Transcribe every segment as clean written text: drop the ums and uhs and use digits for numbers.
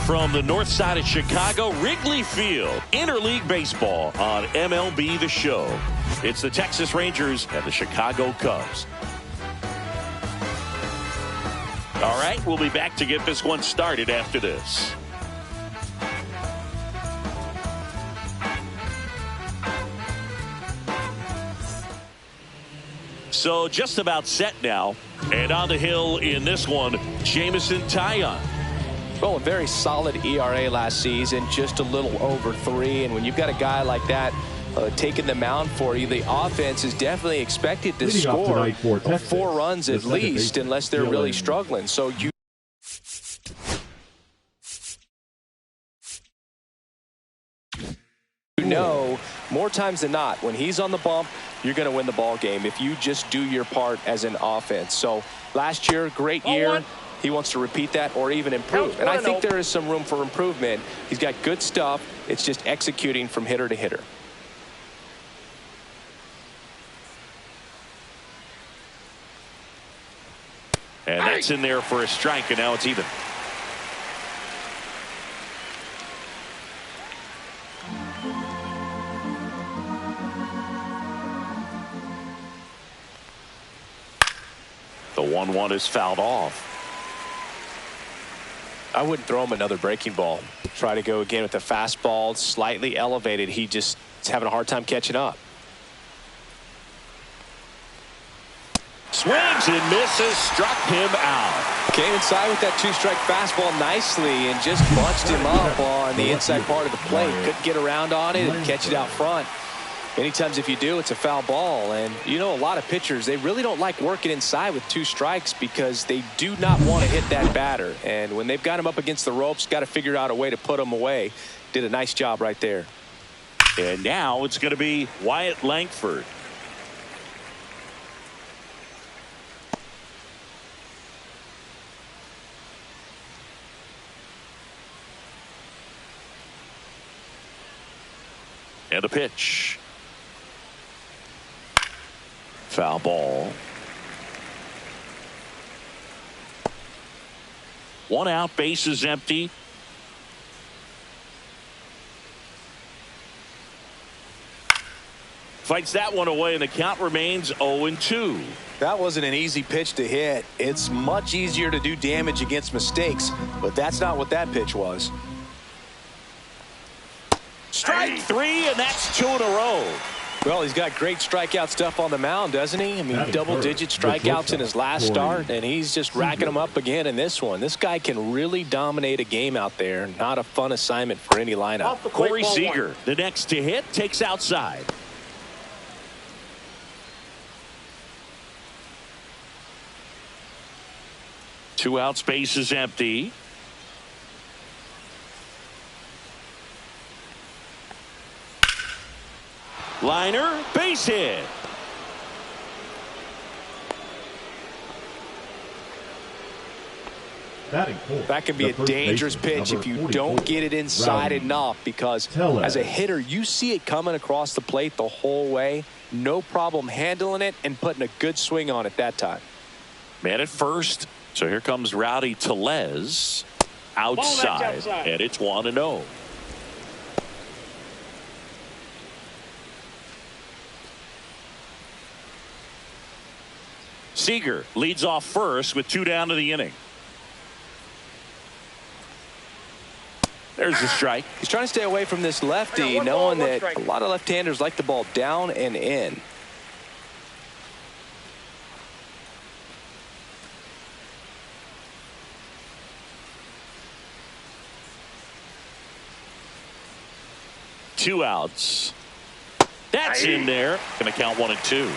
from the north side of Chicago, Wrigley Field, interleague baseball on MLB The Show. It's the Texas Rangers and the Chicago Cubs. All right, we'll be back to get this one started after this. So just about set now. And on the hill in this one, Jameson Taillon. Well, a very solid ERA last season, just a little over 3. And when you've got a guy like that taking the mound for you, the offense is definitely expected to score 4 runs at least, unless they're really struggling. So you know, more times than not, when he's on the bump, you're going to win the ball game if you just do your part as an offense. So last year, great year. He wants to repeat that or even improve. And I think there is some room for improvement. He's got good stuff. It's just executing from hitter to hitter. And that's in there for a strike, and now it's even. The 1-1 is fouled off. I wouldn't throw him another breaking ball. Try to go again with the fastball, slightly elevated. He just is having a hard time catching up. Swings and misses, struck him out. Came inside with that 2-strike fastball nicely and just bunched him up on the inside part of the plate. Couldn't get around on it and catch it out front. Many times if you do, it's a foul ball. And you know, a lot of pitchers, they really don't like working inside with 2 strikes because they do not want to hit that batter. And when they've got him up against the ropes, got to figure out a way to put him away. Did a nice job right there. And now it's going to be Wyatt Langford. And a pitch. Foul ball. 1 out, base is empty. Fights that one away, and the count remains 0-2. That wasn't an easy pitch to hit. It's much easier to do damage against mistakes, but that's not what that pitch was. Strike 3, and that's 2 in a row. Well, he's got great strikeout stuff on the mound, doesn't he? I mean, double-digit strikeouts in his last start, and he's just racking them up again in this one. This guy can really dominate a game out there. Not a fun assignment for any lineup. Corey Seager, the next to hit, takes outside. Two out, space is empty. Liner, base hit. That can be a dangerous pitch if you don't get it inside enough, because as a hitter, you see it coming across the plate the whole way. No problem handling it and putting a good swing on it that time. Man at first. So here comes Rowdy Tellez. Outside, and it's 1-0. Seager leads off first with 2 down to the inning. There's the strike. He's trying to stay away from this lefty, knowing that a lot of left-handers like the ball down and in. Two outs. That's in there. Going to count 1-2.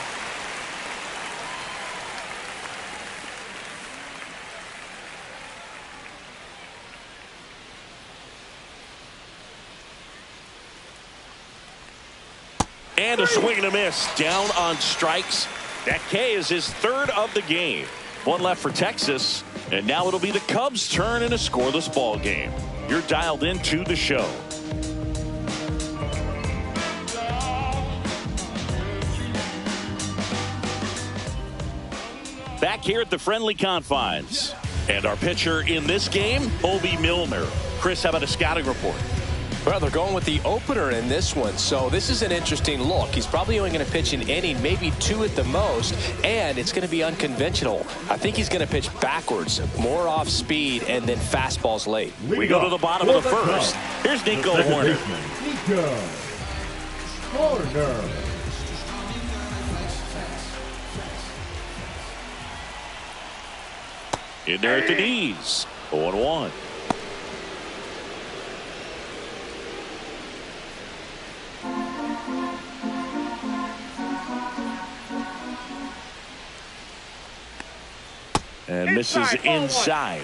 And a swing and a miss. Down on strikes. That K is his 3rd of the game. 1 left for Texas. And now it'll be the Cubs' turn in a scoreless ball game. You're dialed into the show. Back here at the friendly confines. And our pitcher in this game, Obi Milner. Chris, how about a scouting report? Well, they're going with the opener in this one, so this is an interesting look. He's probably only going to pitch an inning, maybe 2 at the most, and it's going to be unconventional. I think he's going to pitch backwards, more off speed, and then fastballs late. We go to the bottom of the first. Here's Nico Horner. Nico Horner. In there at the knees. 0-1. And misses inside.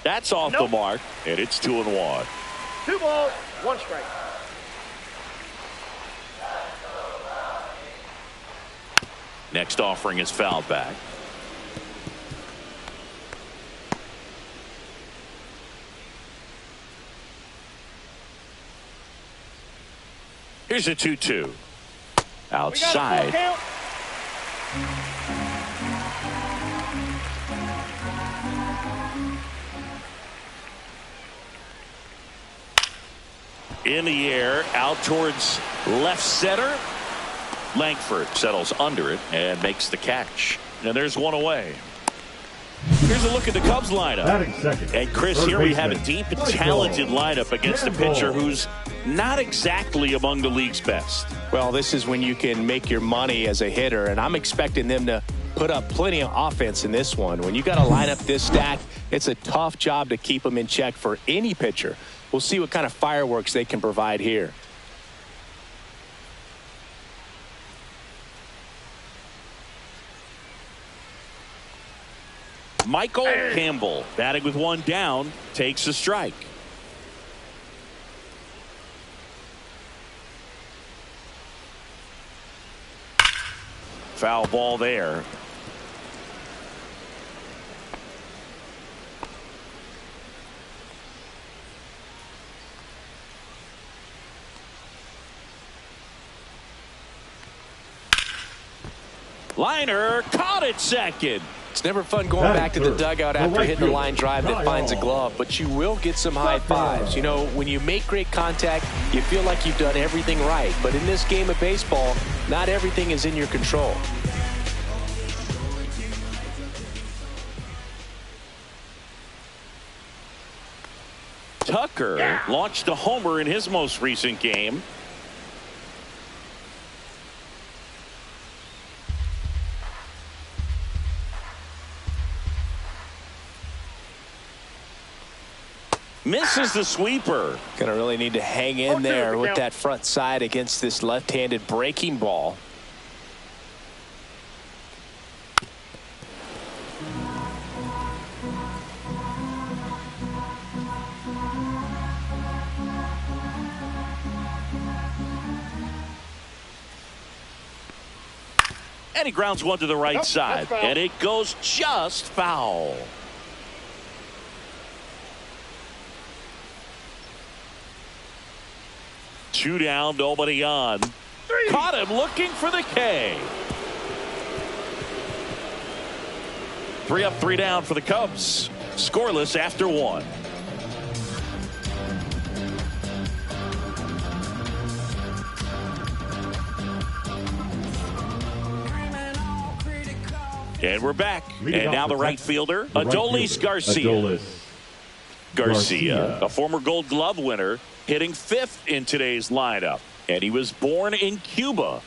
That's off the mark, and it's 2-1. 2 balls, 1 strike. Next offering is fouled back. Here's a 2-2. Outside. In the air, out towards left center. Langford settles under it and makes the catch. And there's one away. Here's a look at the Cubs lineup. And Chris, here we have a deep and talented lineup against a pitcher who's not exactly among the league's best. Well, this is when you can make your money as a hitter, and I'm expecting them to put up plenty of offense in this one. When you got to line up this stack, it's a tough job to keep them in check for any pitcher. We'll see what kind of fireworks they can provide here. Michael Campbell, batting with 1 down, takes a strike. Foul ball there. Liner caught at second. It's never fun going back to the dugout after hitting a line drive that finds a glove, but you will get some high fives. You know, when you make great contact, you feel like you've done everything right. But in this game of baseball, not everything is in your control. Tucker launched a homer in his most recent game. Misses the sweeper. Going to really need to hang in there with that front side against this left-handed breaking ball. And he grounds one to the right side. And it goes just foul. Two down, nobody on. Caught him looking for the K. 3 up, 3 down for the Cubs. Scoreless after 1. And we're back. And now the right fielder, Adolis Garcia. Garcia, a former Gold Glove winner, hitting 5th in today's lineup. And he was born in Cuba.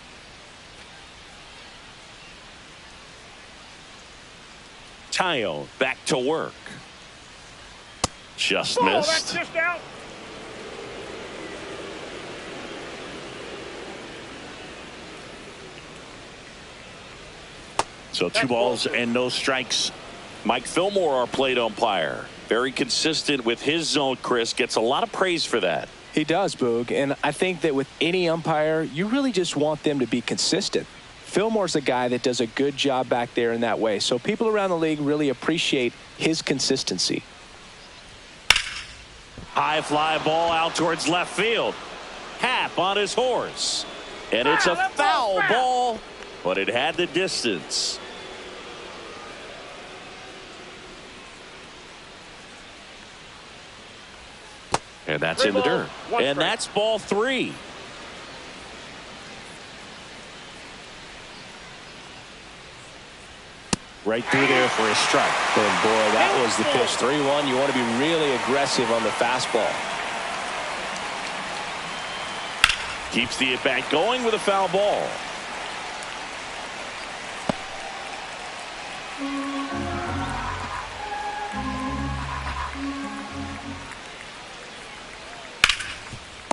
Tayo back to work. Just missed. That's just out. So 2 balls and no strikes. Mike Fillmore, our plate umpire. Very consistent with his zone, Chris. Gets a lot of praise for that. He does, Boog. And I think that with any umpire, you really just want them to be consistent. Fillmore's a guy that does a good job back there in that way. So people around the league really appreciate his consistency. High fly ball out towards left field. Happ on his horse. And it's a foul ball. but it had the distance. And that's in the dirt. And that's ball 3. Right through there for a strike. And boy, that was the pitch. 3-1. You want to be really aggressive on the fastball. Keeps the at-bat going with a foul ball.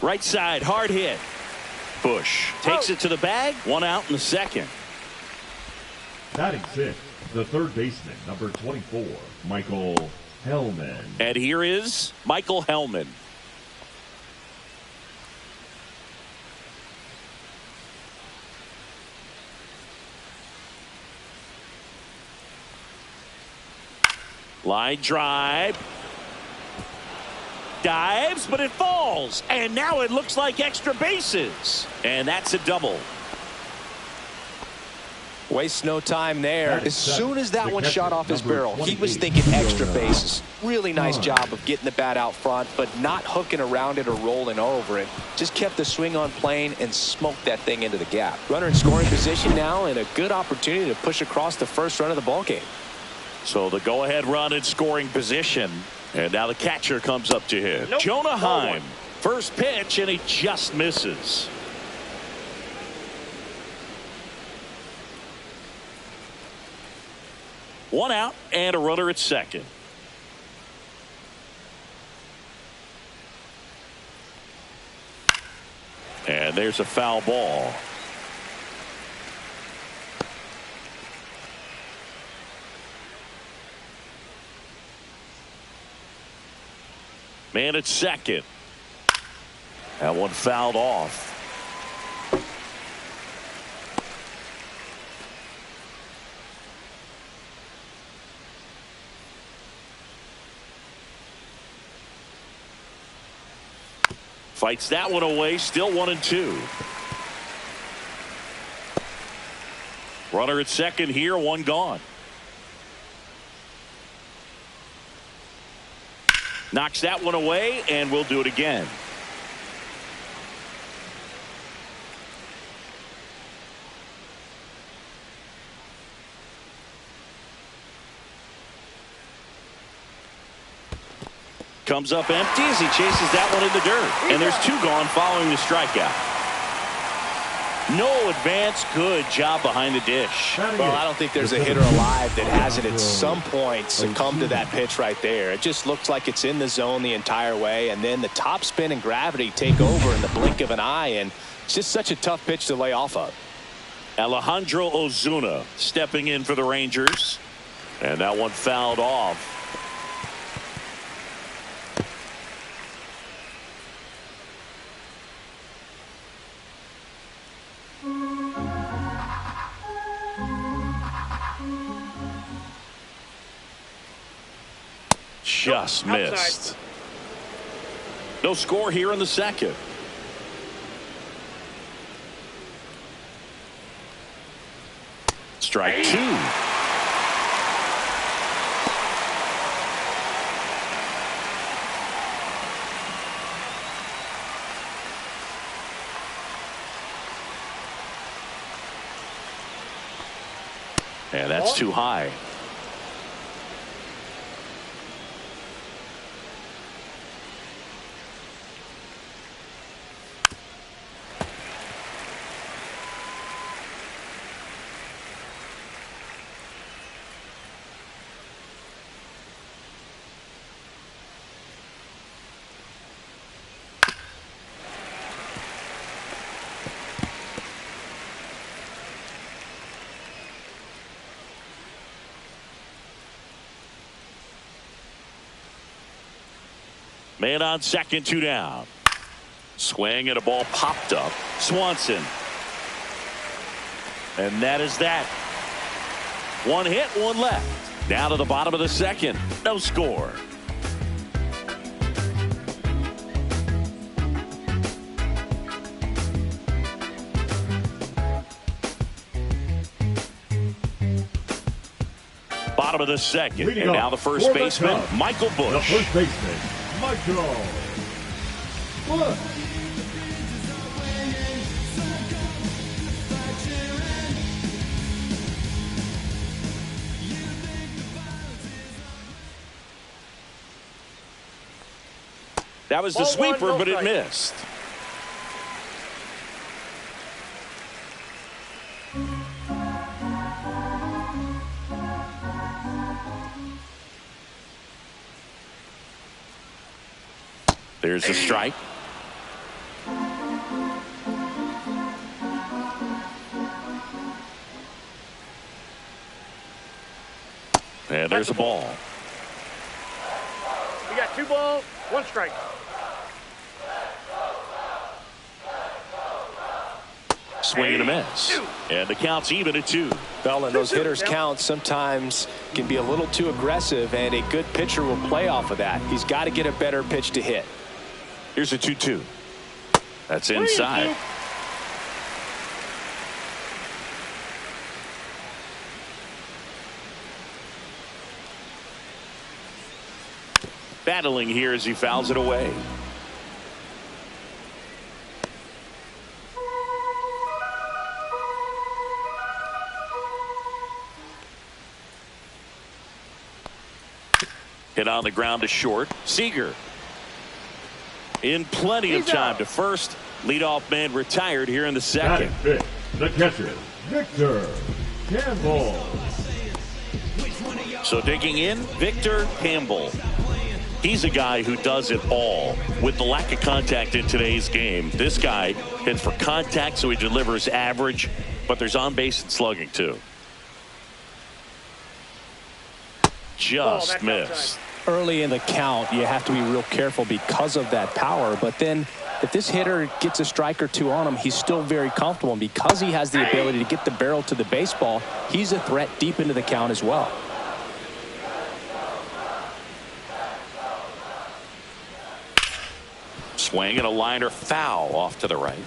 Right side, hard hit. Bush takes it to the bag. 1 out in the second. Batting 6, the third baseman, number 24, Michael Hellman. And here is Michael Hellman. Line drive. Dives, but it falls. And now it looks like extra bases. And that's a double. Wastes no time there. As soon as that one shot off his barrel, he was thinking extra bases. Really nice job of getting the bat out front, but not hooking around it or rolling over it. Just kept the swing on plane and smoked that thing into the gap. Runner in scoring position now, and a good opportunity to push across the first run of the ballgame. So the go-ahead run in scoring position. And now the catcher comes up to him. Jonah Heim. First pitch, and he just misses. One out and a runner at second. And there's a foul ball. Man at second. That one fouled off. Fights that one away. Still 1-2. Runner at second here. One gone. Knocks that one away, and we'll do it again. Comes up empty as he chases that one in the dirt. And there's 2 gone following the strikeout. No advance. Good job behind the dish. Well, I don't think there's a hitter alive that hasn't at some point succumbed to that pitch right there. It just looks like it's in the zone the entire way, and then the top spin and gravity take over in the blink of an eye, and it's just such a tough pitch to lay off of. Alejandro Ozuna stepping in for the Rangers, and that one fouled off. Just missed. No score here in the second. Strike 2. And that's too high. Man on second, 2 down. Swing and a ball popped up. Swanson. And that is that. 1 hit, 1 left. Down to the bottom of the second. No score. bottom of the second. Leading And now off the first for the baseman, Cubs, Michael the Busch. first baseman, Michael Busch. That was the Ball one, sweeper, no but it strike. missed. There's a strike. And there's a ball. You got 2 balls, 1 strike. Swing and a miss. And the count's even at 2. Well, and those 2-2, hitters' yeah. counts sometimes can be a little too aggressive, and a good pitcher will play off of that. He's got to get a better pitch to hit. Here's a 2-2. That's inside. 3-2. Battling here as he fouls it away. Hit on the ground to short. Seager in plenty of He's time out. to first. Leadoff man retired here in the Batting second. fifth, the catcher, Victor Campbell. So digging in, Victor Campbell. He's a guy who does it all. With the lack of contact in today's game, this guy hits for contact, so he delivers average, but there's on base and slugging too. Just that's missed. outside. Early in the count, you have to be real careful because of that power. But then if this hitter gets a strike or 2 on him, he's still very comfortable. And because he has the ability to get the barrel to the baseball, he's a threat deep into the count as well. Swing and a liner foul off to the right.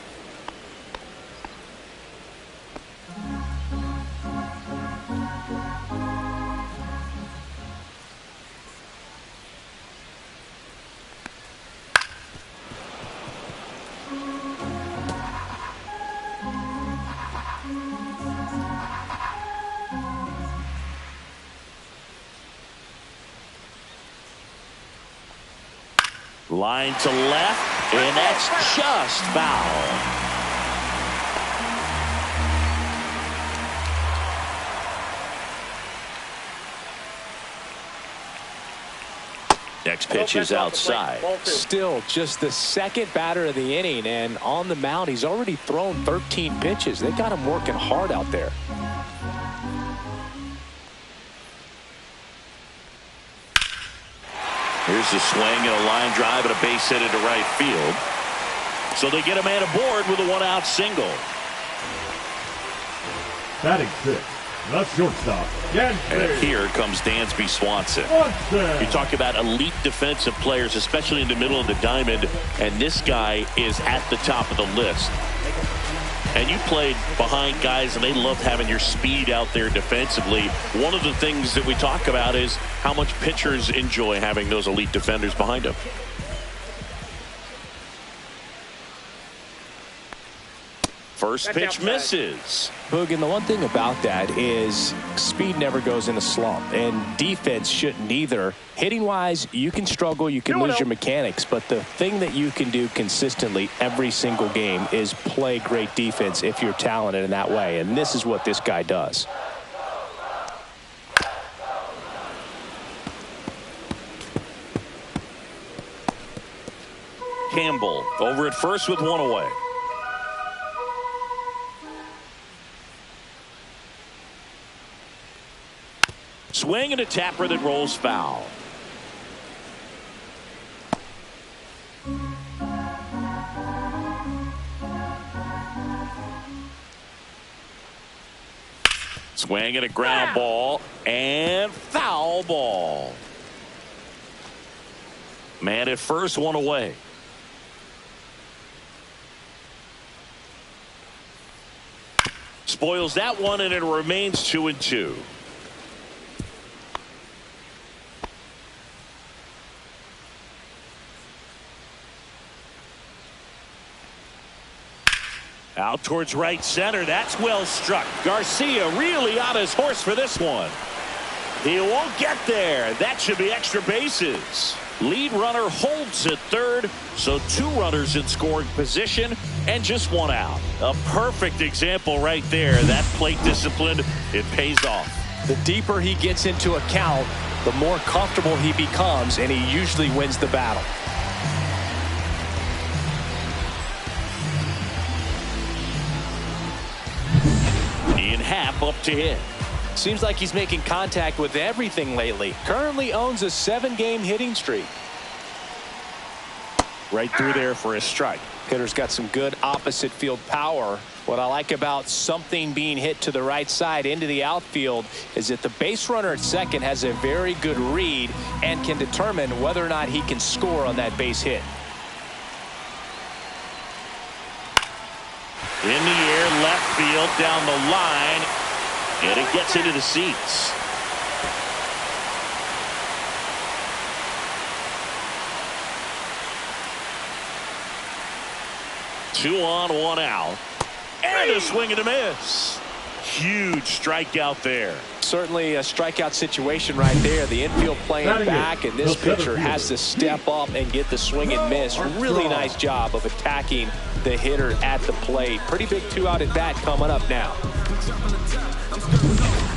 Line to left, and that's just foul. Next pitch is outside. Ball 2. Still just the second batter of the inning, and on the mound, he's already thrown 13 pitches. They got him working hard out there. Here's the swing and a line drive and a base hit into right field. So they get a man aboard with a 1-out single. Batting sixth, the shortstop, And Dansby here comes Dansby Swanson. Swanson. You talk about elite defensive players, especially in the middle of the diamond, and this guy is at the top of the list. And you played behind guys, and they loved having your speed out there defensively. One of the things that we talk about is how much pitchers enjoy having those elite defenders behind them. First That's pitch outside. misses. Boog, and the one thing about that is speed never goes in a slump, and defense shouldn't either. Hitting wise, you can struggle, you can lose your mechanics, but the thing that you can do consistently every single game is play great defense if you're talented in that way, and this is what this guy does. Campbell over at first with 1 away. Swing and a tapper that rolls foul. Swing and a ground ball and foul ball. Man at first, 1 away. Spoils that one, and it remains 2-2. Out towards right center. That's well struck. Garcia really on his horse for this one. He won't get there. That should be extra bases. Lead runner holds at third, so 2 runners in scoring position and just 1 out. A perfect example right there. That plate discipline, it pays off. The deeper he gets into a count, the more comfortable he becomes, and he usually wins the battle. Ian Happ up to hit. Seems like he's making contact with everything lately. Currently owns a 7-game hitting streak. Right through there for a strike. Hitter's got some good opposite field power. What I like about something being hit to the right side into the outfield is that the base runner at second has a very good read and can determine whether or not he can score on that base hit. In the air, left field, down the line, and it gets into the seats. Two on, 1 out. And a swing and a miss. Huge strikeout there. Certainly a strikeout situation right there. The infield playing back, and this pitcher has to step up and get the swing and miss. Really nice job of attacking the hitter at the plate. Pretty big 2-out at bat coming up now.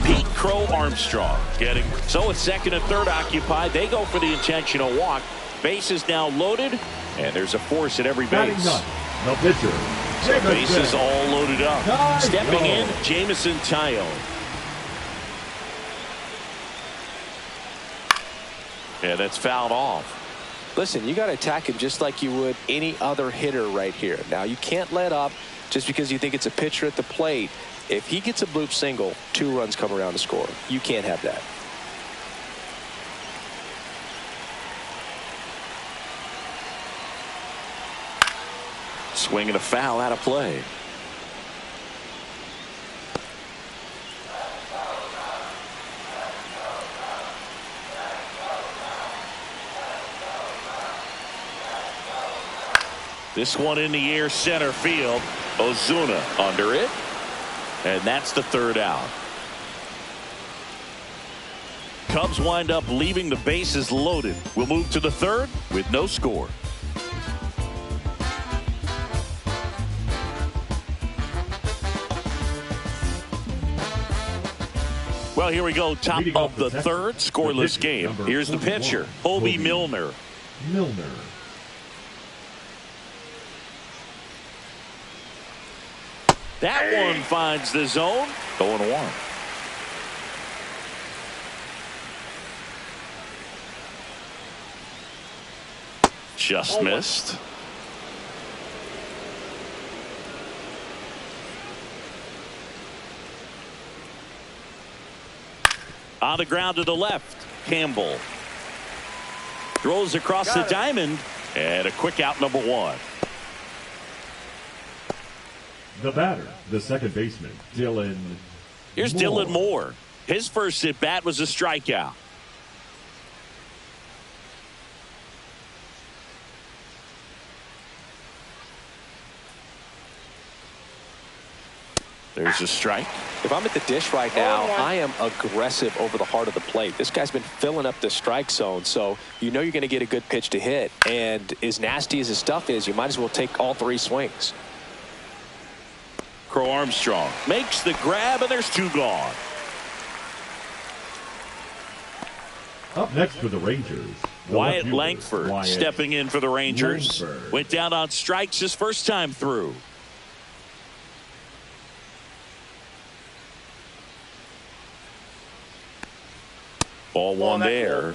Pete Crow Armstrong getting so with second and third occupied. They go for the intentional walk. Base is now loaded, and there's a force at every base. The pitcher. So bases all loaded up. Stepping in, Jamison Tyone. Yeah, that's fouled off. Listen, you got to attack him just like you would any other hitter right here. Now, you can't let up just because you think it's a pitcher at the plate. If he gets a bloop single, 2 runs come around to score. You can't have that. Swing and a foul out of play. This one in the air, center field. Ozuna under it. And that's the 3rd out. Cubs wind up leaving the bases loaded. We'll move to the 3rd with no score. Well, here we go. Top of the 3rd, scoreless game. Here's the pitcher, Hobie Milner. That one finds the zone. 0-1. Just missed. On the ground to the left, Campbell throws across the diamond, and a quick out, number 1. The batter, the second baseman, Dylan. Here's Dylan Moore. His first at bat was a strikeout. There's a strike. If I'm at the dish right now, I am aggressive over the heart of the plate. This guy's been filling up the strike zone, so you know you're going to get a good pitch to hit. And as nasty as his stuff is, you might as well take all 3 swings. Crow Armstrong makes the grab, and there's 2 gone. Up next for the Rangers, Wyatt Langford stepping in for the Rangers. Went down on strikes his first time through. Ball 1 there.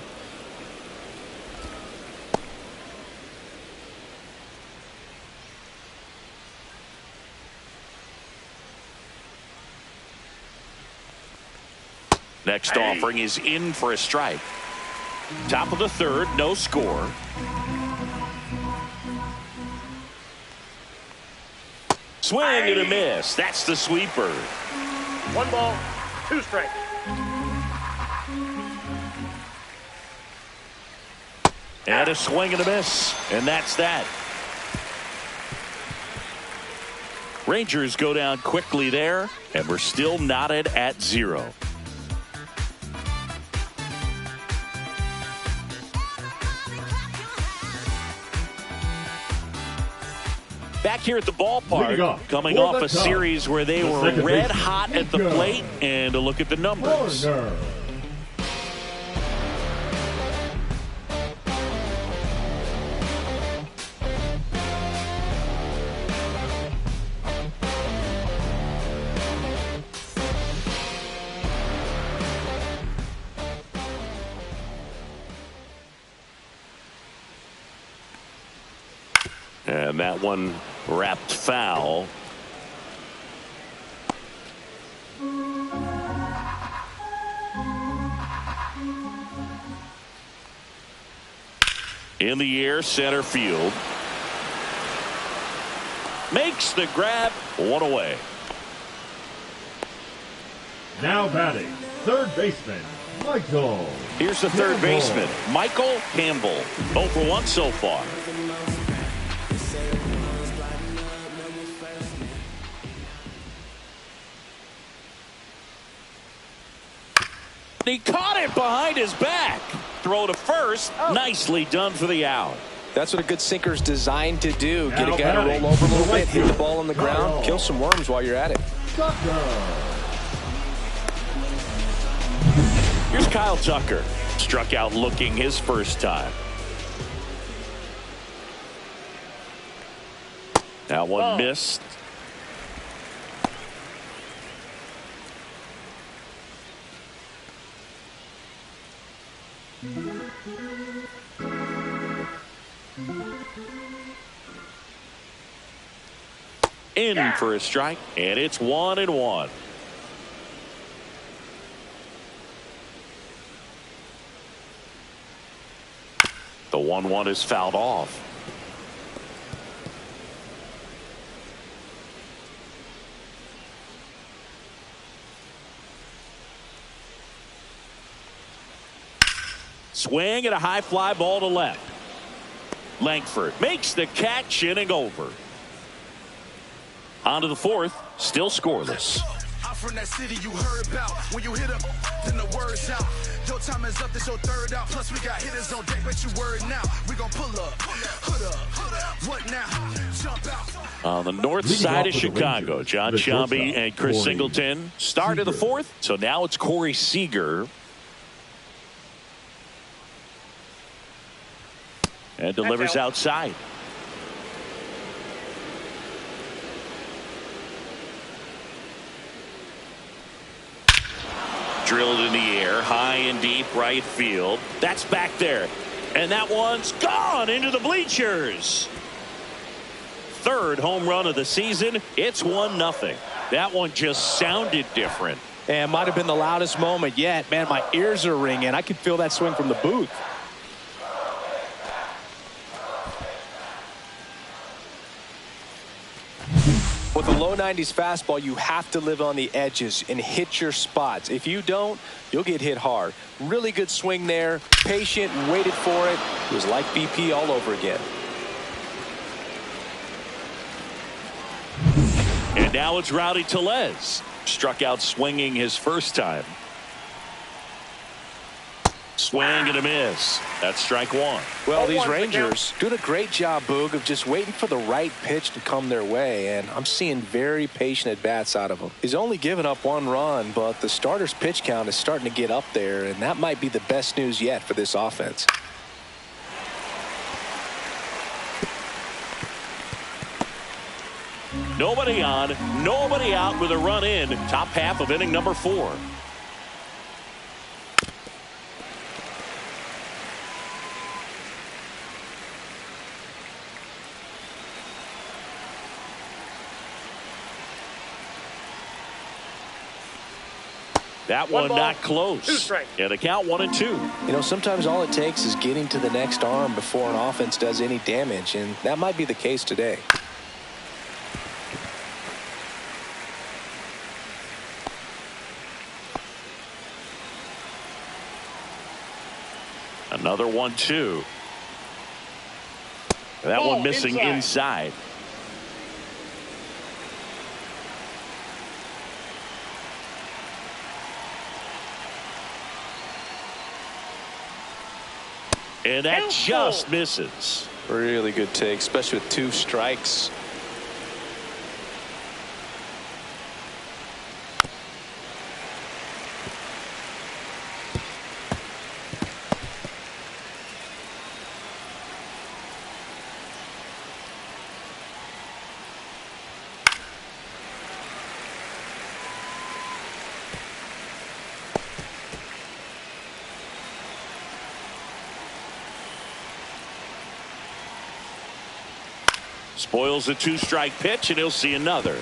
Next offering is in for a strike. Top of the 3rd, no score. Swing and a miss. That's the sweeper. 1 ball, 2 strikes. And a swing and a miss. And that's that. Rangers go down quickly there, and we're still knotted at 0. Back here at the ballpark, coming off a series where they were red hot at the plate, and a look at the numbers. And that one wrapped foul. In the air, center field. Makes the grab, one away. Now batting, third baseman, Michael. Here's the third baseman, Michael Campbell. 0 for 1 so far. He caught it behind his back. Throw to first. Nicely done for the out. That's what a good sinker's designed to do. Get a guy to roll over a little bit, hit the ball on the ground, kill some worms while you're at it. Here's Kyle Tucker. Struck out looking his first time. That one missed. In for a strike, and it's 1-1. The 1-1 is fouled off. Swing and a high fly ball to left. Langford makes the catch, inning over. On to the fourth, still scoreless. I'm from that city you heard about. When you hit up, then the word's out. Your time is up, this your third out. Plus we got hitters on deck, bet you word now. We gon' pull up, hood up, what now? Jump out. On the north side of Chicago, John Sciambi and Chris Singleton. Start of the fourth, so now it's Corey Seager. And delivers outside. Drilled in the air, high and deep right field. That's back there. And that one's gone into the bleachers. Third home run of the season. It's 1-0. That one just sounded different. And might have been the loudest moment yet. Man, my ears are ringing. I could feel that swing from the booth. With a low 90s fastball, you have to live on the edges and hit your spots. If you don't, you'll get hit hard. Really good swing there. Patient, waited for it. It was like BP all over again. And now it's Rowdy Tellez. Struck out swinging his first time. Swing and a miss. That's strike one. Well, these Rangers doing a great job, Boog, of just waiting for the right pitch to come their way, and I'm seeing very patient at-bats out of them. He's only given up 1 run, but the starter's pitch count is starting to get up there, and that might be the best news yet for this offense. Nobody on, nobody out with a run in. Top half of inning number 4. That one not close. And the count 1-2. You know, sometimes all it takes is getting to the next arm before an offense does any damage, and that might be the case today. Another 1-2. That one missing inside. And that just misses. Really good take, especially with 2 strikes. Spoils a 2-strike pitch, and he'll see another.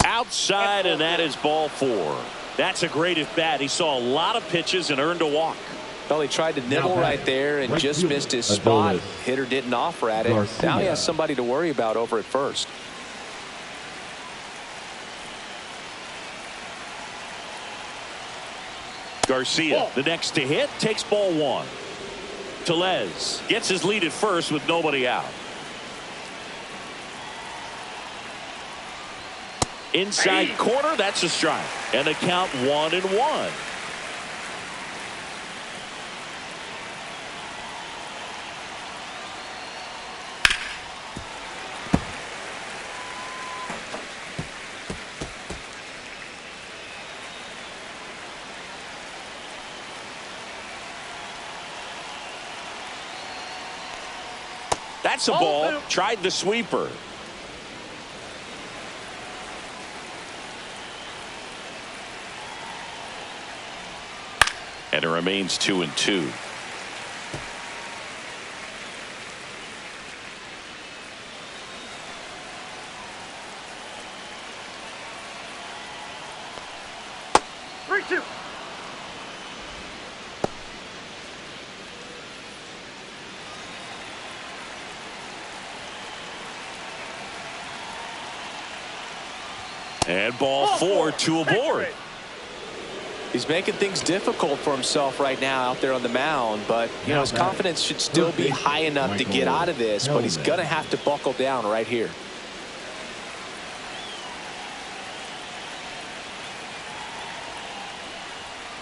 Outside, and that is ball 4. That's a great at bat. He saw a lot of pitches and earned a walk. Well, he tried to nibble right there and just missed his spot. Hitter didn't offer at it. Now he has somebody to worry about over at first. Garcia, the next to hit, takes ball 1. Tellez gets his lead at first with nobody out. Inside corner, that's a strike. And the count 1-1. That's a ball. Tried the sweeper. And it remains 2-2. And ball 4, 2 aboard. He's making things difficult for himself right now out there on the mound, but you know his confidence should still be high enough to get out of this, but he's gonna have to buckle down right here.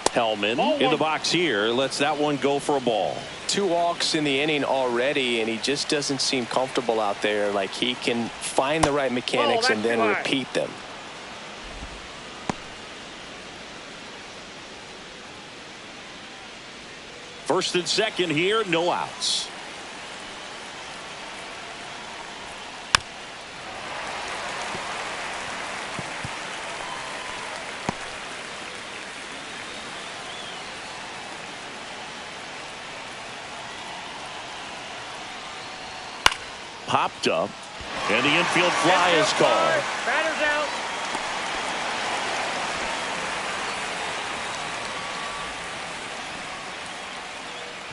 Hellman in the box here, lets that one go for a ball. 2 walks in the inning already, and he just doesn't seem comfortable out there. Like he can find the right mechanics and then repeat them. First and second here, no outs. Popped up, and the infield fly is called. Batter's out.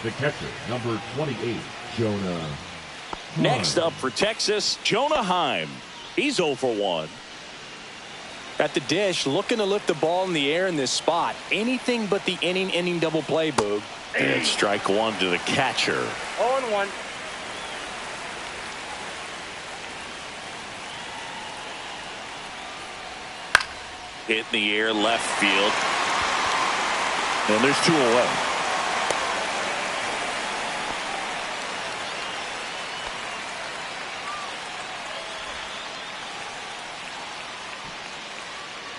The catcher, number 28, Jonah. Next up for Texas, Jonah Heim. He's 0 for 1. At the dish, looking to lift the ball in the air in this spot. Anything but the inning double play, Boog. And strike 1 to the catcher. 0-1. Hit in the air, left field. And there's 2 away.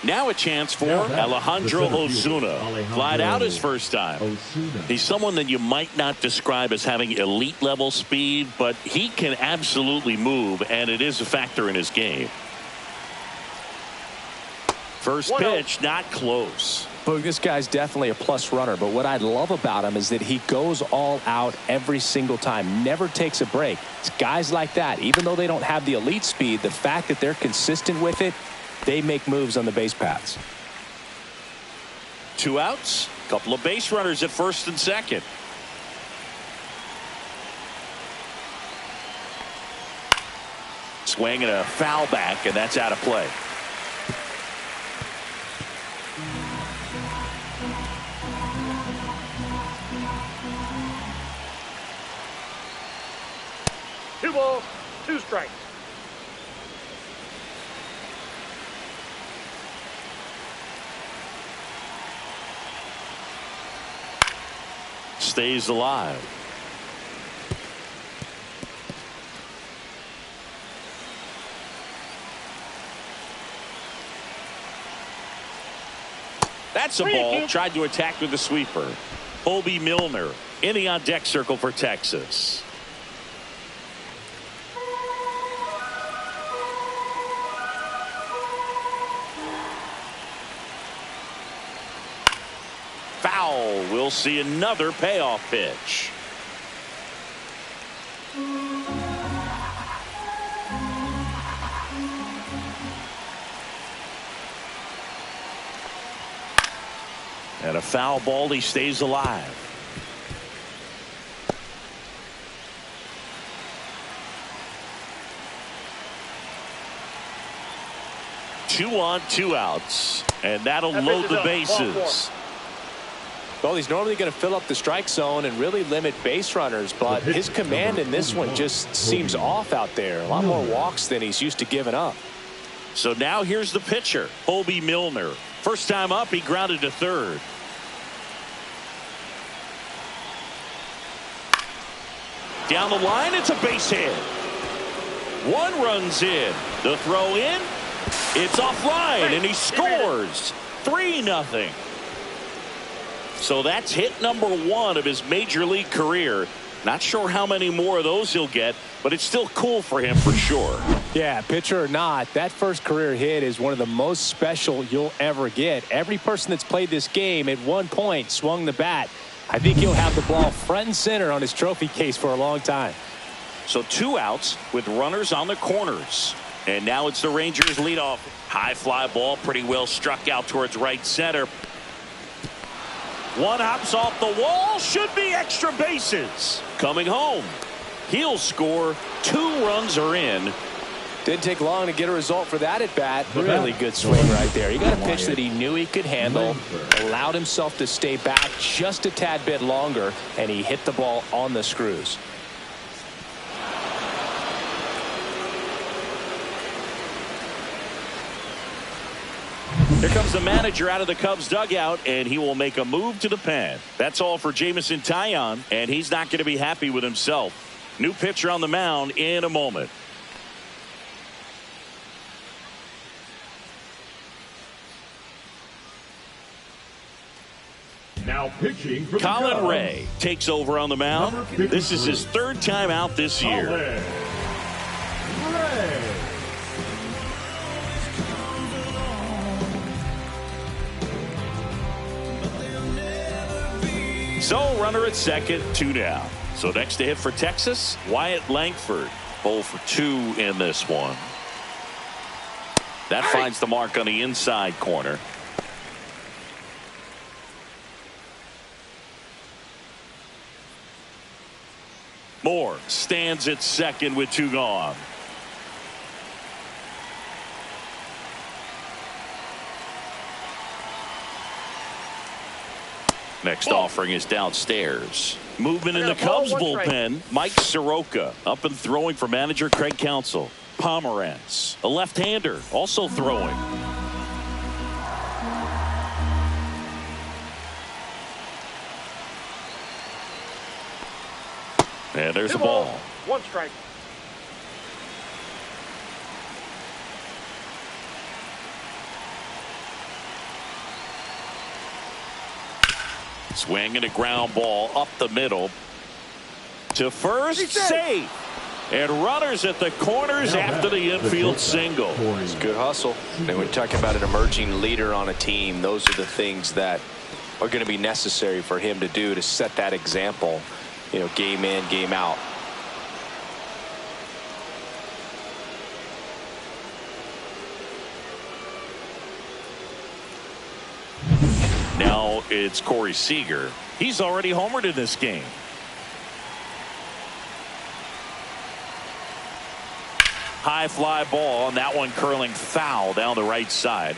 Now a chance for Alejandro Osuna. Flied out his first time. He's someone that you might not describe as having elite level speed, but he can absolutely move, and it is a factor in his game. First pitch, not close. Boog, this guy's definitely a plus runner, but what I love about him is that he goes all out every single time, never takes a break. It's guys like that, even though they don't have the elite speed, the fact that they're consistent with it, they make moves on the base paths. 2 outs, couple of base runners at first and second. Swing and a foul back, and that's out of play. Two balls, 2 strikes. stays alive. That's a ball. Tried to attack with the sweeper. Colby Milner in the on-deck circle for Texas. Foul. We'll see another payoff pitch. And a foul ball. He stays alive. Two on, two outs, and that'll load the bases. Well, he's normally going to fill up the strike zone and really limit base runners, but his command in this one just seems off out there. A lot more walks than he's used to giving up. So now here's the pitcher, Colby Milner. First time up, he grounded to third. Down the line, it's a base hit. One run's in. The throw in. It's offline, and he scores. 3-0. So that's hit number 1 of his major league career. Not sure how many more of those he'll get, but it's still cool for him for sure. Yeah, pitcher or not, that first career hit is one of the most special you'll ever get. Every person that's played this game at one point swung the bat. I think he'll have the ball front and center on his trophy case for a long time. So 2 outs with runners on the corners. And now it's the Rangers leadoff. High fly ball, pretty well struck out towards right center. One hops off the wall, should be extra bases. Coming home, he'll score. 2 runs are in. Didn't take long to get a result for that at bat. Really good swing right there. He got a pitch that he knew he could handle, allowed himself to stay back just a tad bit longer, and he hit the ball on the screws. Here comes the manager out of the Cubs dugout, and he will make a move to the pen. That's all for Jameson Taillon, and he's not going to be happy with himself. New pitcher on the mound in a moment. Now pitching for Colin the Ray takes over on the mound. This is his 3rd time out this year. Ray. So runner at second, 2 down. So next to hit for Texas, Wyatt Langford. 0 for 2 in this one. That finds the mark on the inside corner. Moore stands at second with 2 gone. Next offering is downstairs. Movement in the Cubs bullpen. Mike Soroka up and throwing for manager Craig Counsell. Pomerantz, a left-hander, also throwing. And there's a ball. 1 strike. Swing and a ground ball up the middle to first, safe. And runners at the corners after the infield single. It's good hustle. And when you're talking about an emerging leader on a team, those are the things that are going to be necessary for him to do to set that example, you know, game in, game out. Now it's Corey Seager. He's already homered in this game. High fly ball, and that one curling foul down the right side.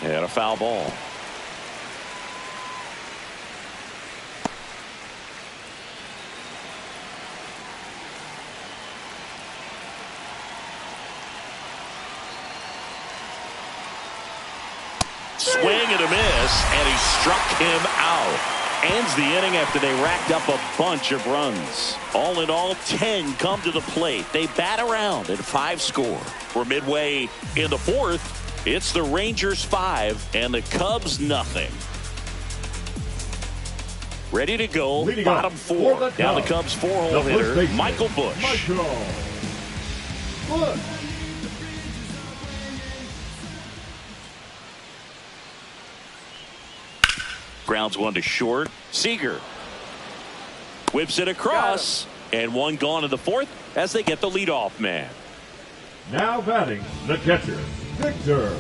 And a foul ball. Swing and a miss, and he struck him out. Ends the inning after they racked up a bunch of runs. All in all, 10 come to the plate. They bat around and 5 score. We're midway in the fourth. It's the Rangers 5 and the Cubs nothing. Ready to go, Leading bottom 4. Now the Cubs 4-hole hitter, baseman, Michael Busch. Michael Busch. Grounds one to short. Seager whips it across, and one gone in the fourth as they get the leadoff man. Now batting the catcher, Victor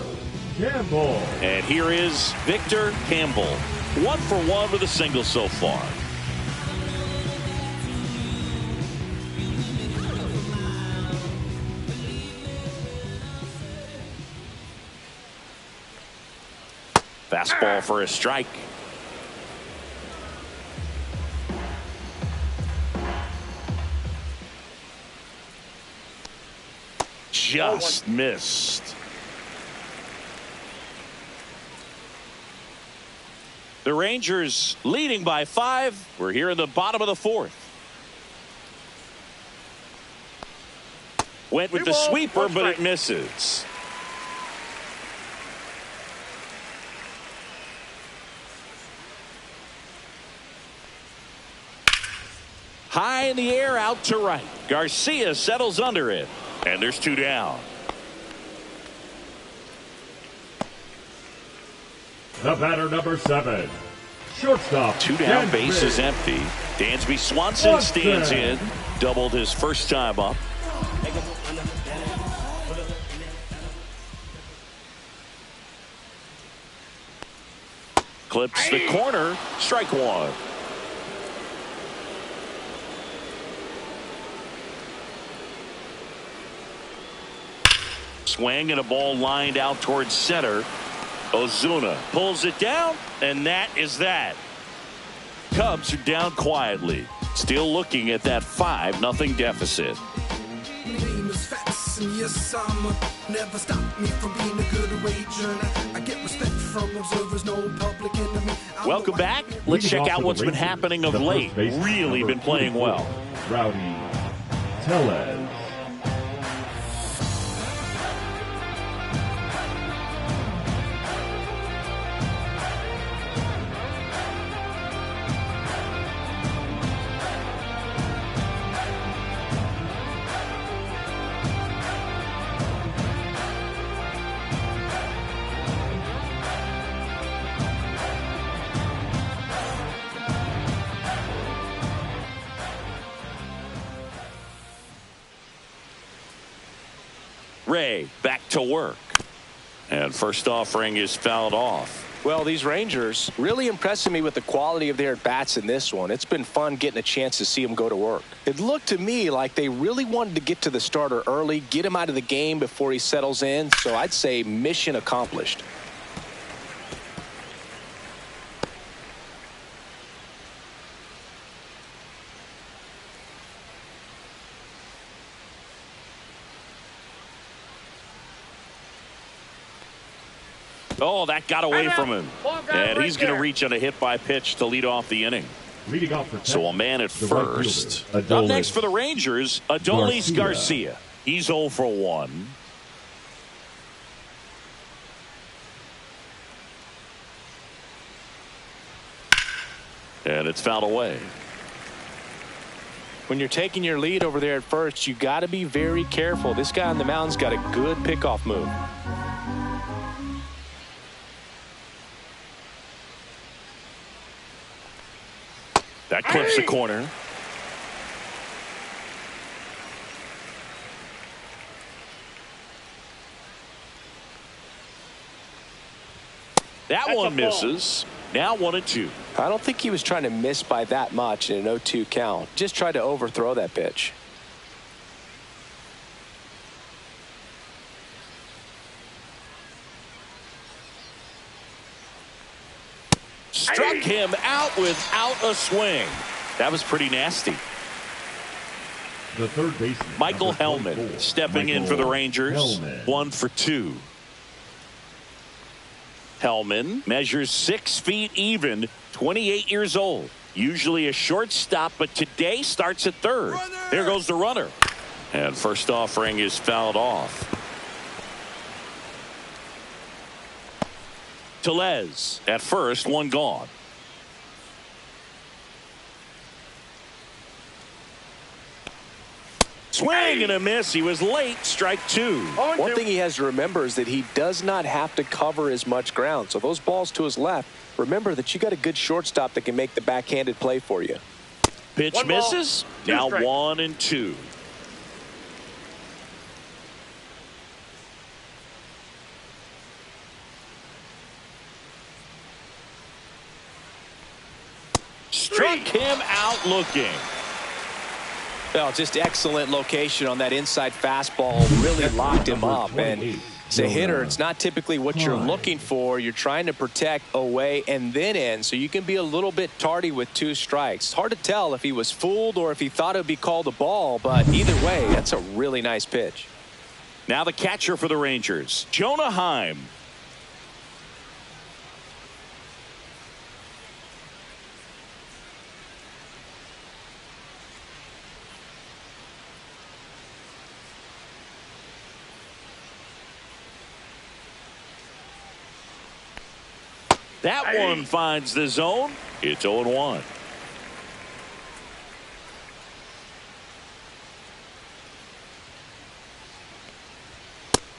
Campbell. And here is Victor Campbell. 1 for 1 with a single so far. Fastball for a strike. Just missed. The Rangers leading by 5. We're here in the bottom of the fourth. Went with the sweeper, but it misses. High in the air, out to right. Garcia settles under it, and there's 2 down. The batter, number 7, shortstop. 2 down, Dansby. base is empty. Dansby Swanson stands in. Doubled his first time up. Clips the corner. Strike 1. Swing and a ball lined out towards center. Ozuna pulls it down, and that is that. Cubs are down quietly, still looking at that 5-0 deficit. Welcome back. Let's check out what's been happening of late. Really been playing well. Rowdy Tellez. Ray back to work. And first offering is fouled off. Well, these Rangers really impressing me with the quality of their at-bats in this one. It's been fun getting a chance to see them go to work. It looked to me like they really wanted to get to the starter early, get him out of the game before he settles in. So I'd say mission accomplished. Oh, that got away from him. And he's going to reach on a hit by pitch to lead off the inning. Leading off for So a man at first. Right Up next for the Rangers, Adolis Garcia. He's 0 for 1. And it's fouled away. When you're taking your lead over there at first, you got to be very careful. This guy on the mound's got a good pickoff move. That clips the corner. That one misses. Now 1-2. I don't think he was trying to miss by that much in an 0-2 count. Just tried to overthrow that pitch. Struck him out without a swing. That was pretty nasty. The third baseman, Michael number Hellman 24, stepping in Michael for the Rangers. Hellman. 1 for 2. Hellman measures 6 feet even, 28 years old. Usually a shortstop, but today starts at third. There goes the runner. And first offering is fouled off. Tellez at first, one gone. Swing and a miss. He was late. Strike two. One thing he has to remember is that he does not have to cover as much ground. So those balls to his left, remember that you got a good shortstop that can make the backhanded play for you. Pitch misses. Now 1-2. Struck him out looking. Well, just excellent location on that inside fastball. Really locked him up. And as a hitter, it's not typically what you're looking for. You're trying to protect away and then in, so you can be a little bit tardy with 2 strikes. It's hard to tell if he was fooled or if he thought it would be called a ball, but either way, that's a really nice pitch. Now the catcher for the Rangers, Jonah Heim. That one finds the zone. It's 0-1.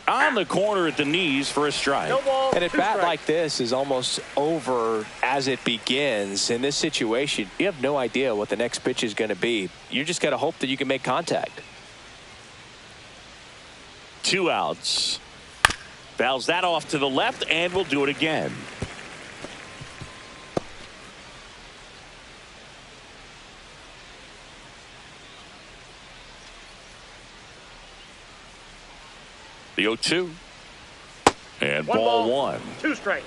On the corner at the knees for a strike. And a bat like this is almost over as it begins. In this situation, you have no idea what the next pitch is going to be. You just got to hope that you can make contact. 2 outs. Fouls that off to the left and will do it again. The 0-2. And ball 1. 2 strikes.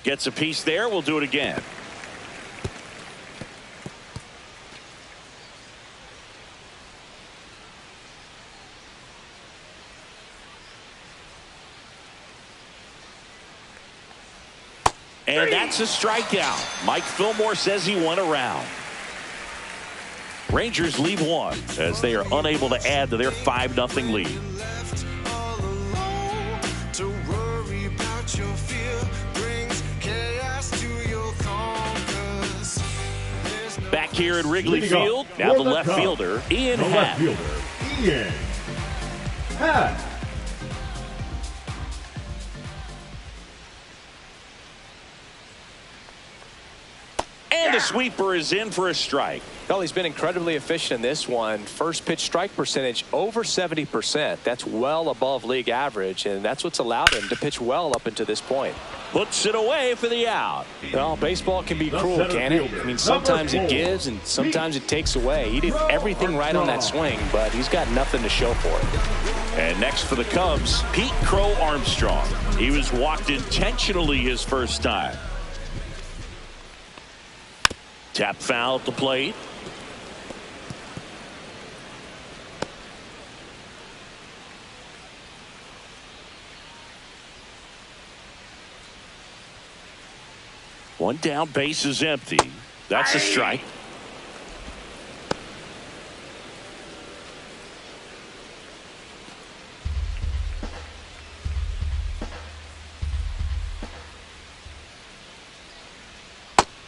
Gets a piece there. We'll do it again. And that's a strikeout. Mike Fillmore says he went around. Rangers leave 1 as they are unable to add to their 5-0 lead. Back here at Wrigley Field, now the left fielder, Ian Happ. And the sweeper is in for a strike. Well, he's been incredibly efficient in this one. First pitch strike percentage over 70%. That's well above league average, and that's what's allowed him to pitch well up until this point. Puts it away for the out. Well, baseball can be cruel, can it? I mean, sometimes it gives and sometimes it takes away. He did everything right on that swing, but he's got nothing to show for it. And next for the Cubs, Pete Crow Armstrong. He was walked intentionally his first time. Tap foul at the plate. One down, base is empty. That's a strike.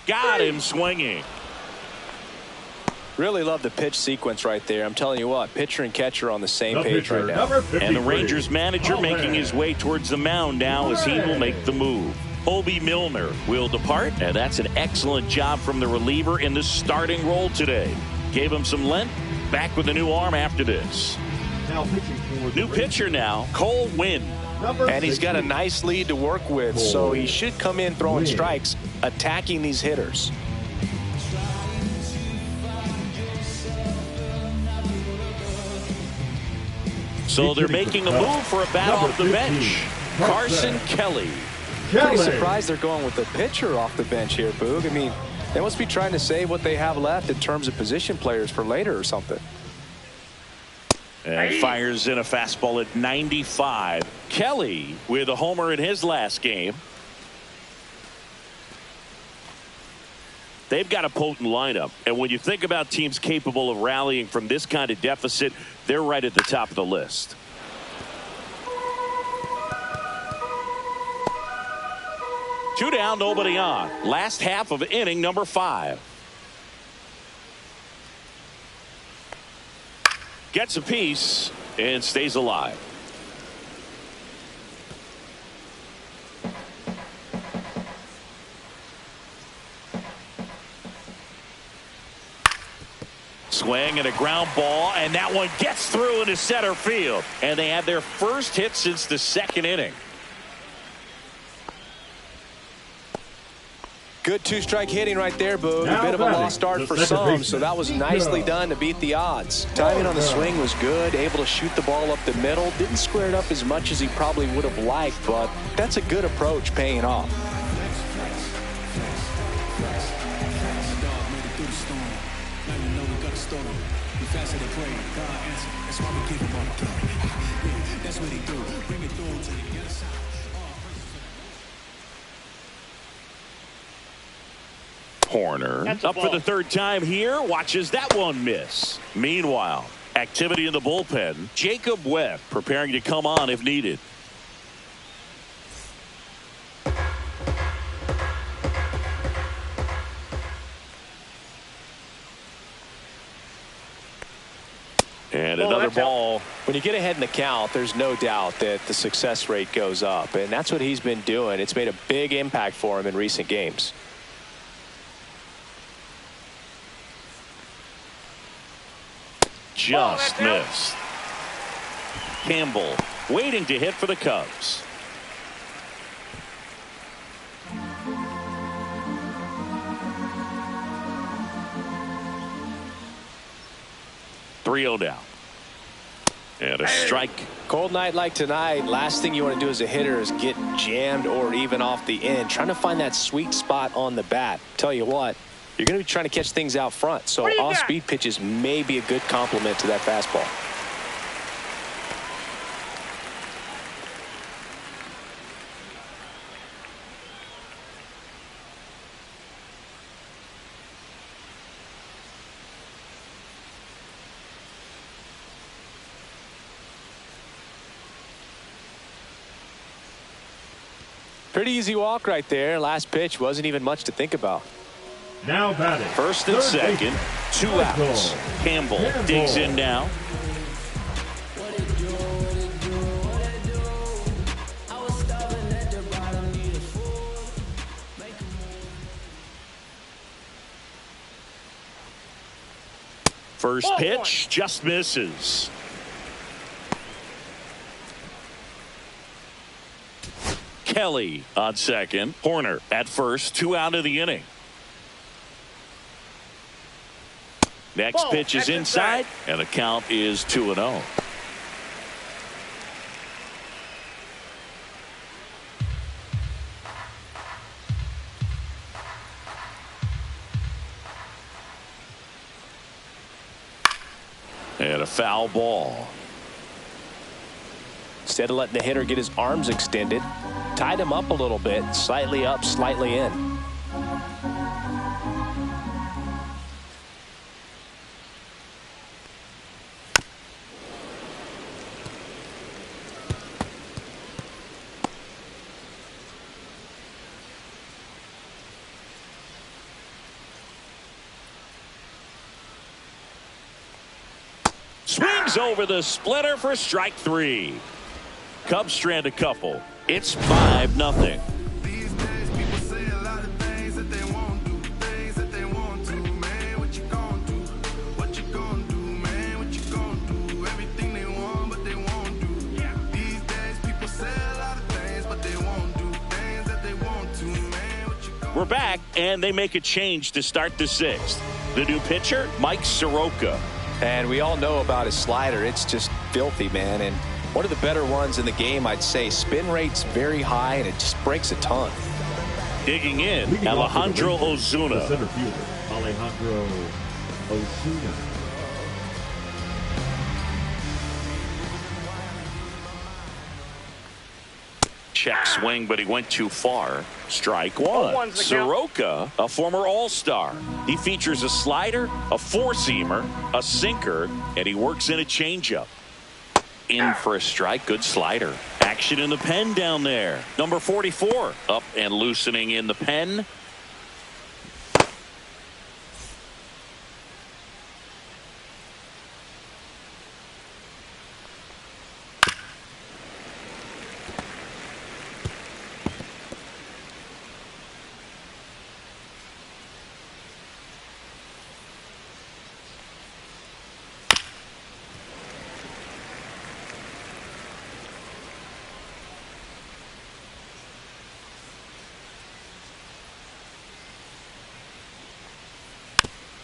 Got him swinging. Really love the pitch sequence right there. I'm telling you what, pitcher and catcher on the same page right now. And the Rangers manager making his way towards the mound now as he will make the move. Obi Milner will depart, and that's an excellent job from the reliever in the starting role today. Gave him some length. Back with a new arm after this. New pitcher now, Cole Winn. And he's got a nice lead to work with, so he should come in throwing strikes, attacking these hitters. So they're making a move for a bat off the bench. Carson Kelly. Pretty surprised they're going with the pitcher off the bench here, Boog. I mean, They must be trying to save what they have left in terms of position players for later or something. And fires in a fastball at 95. Kelly with a homer in his last game. They've got a potent lineup, and when you think about teams capable of rallying from this kind of deficit, they're right at the top of the list. Two down, nobody on. Last half of inning number 5. Gets a piece and stays alive. Swing and a ground ball, and that one gets through into center field. And they have their first hit since the second inning. Good two-strike hitting right there, Boog. A bit of a lost start for some, so that was nicely done to beat the odds. Timing on the swing was good, able to shoot the ball up the middle. Didn't square it up as much as he probably would have liked, but that's a good approach paying off. Horner up for the third time here, watches that one miss. Meanwhile, activity in the bullpen. Jacob Webb preparing to come on if needed. And another ball. When you get ahead in the count, there's no doubt that the success rate goes up, and that's what he's been doing. It's made a big impact for him in recent games. Just missed. Campbell waiting to hit for the Cubs. Three-0 down. And a strike. Cold night like tonight, last thing you want to do as a hitter is get jammed or even off the end. Trying to find that sweet spot on the bat. Tell you what, you're going to be trying to catch things out front, so off-speed pitches may be a good complement to that fastball. Pretty easy walk right there. Last pitch wasn't even much to think about. Now batting. First and second, 2 outs. Campbell digs in now. First pitch just misses. Kelly on second. Horner at first. 2 out of the inning. Next pitch is inside, and the count is 2-0. And a foul ball. Instead of letting the hitter get his arms extended, tied him up a little bit, slightly up, slightly in. Swings over the splitter for strike 3. Cubs strand a couple. It's 5-0. These days, people say a lot of things that they won't do, things that they want to. Man, what you gonna do? What you gonna do, man? What you gonna do? Everything they want, but they won't do. These days, people say a lot of things, but they won't do things that they want to. Man, what you gonna do? We're back, and they make a change to start the 6th. The new pitcher, Mike Soroka. And we all know about his slider. It's just filthy, man. And one of the better ones in the game, I'd say. Spin rate's very high, and it just breaks a ton. Digging in, Leading off for the Alejandro Rangers, Ozuna. the center fielder, Alejandro Ozuna. Check swing, but he went too far. Strike one. 0-1's the count. Soroka, a former All-Star. He features a slider, a four-seamer, a sinker, and he works in a changeup. In for a strike. Good slider. Action in the pen down there. Number 44 up and loosening in the pen.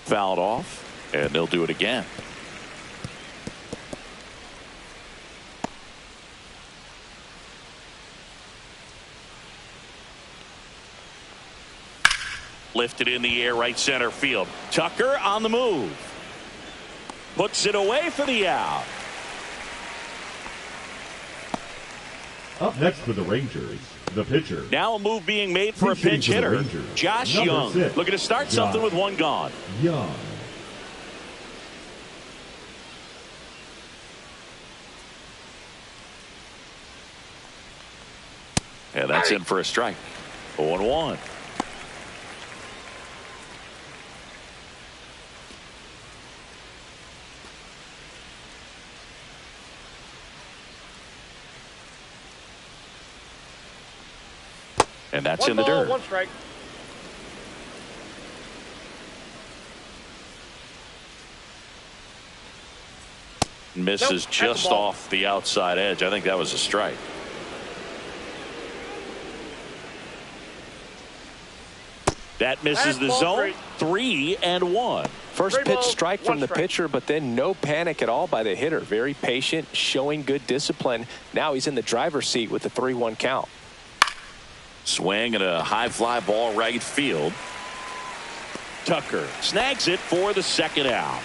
Fouled off, and they'll do it again. Lifted in the air, right center field. Tucker on the move. Puts it away for the out. Up next for the Rangers, the pitcher. Now a move being made for a pinch hitter. Josh Young. Looking to start something with one gone. Young. Yeah, that's in for a strike. 0-1. And that's in the dirt. 1 strike. Misses just off the outside edge. I think that was a strike. That misses the zone. 3-1. First pitch strike from the pitcher, but then no panic at all by the hitter. Very patient, showing good discipline. Now he's in the driver's seat with the 3-1 count. Swing and a high fly ball right field. Tucker snags it for the second out.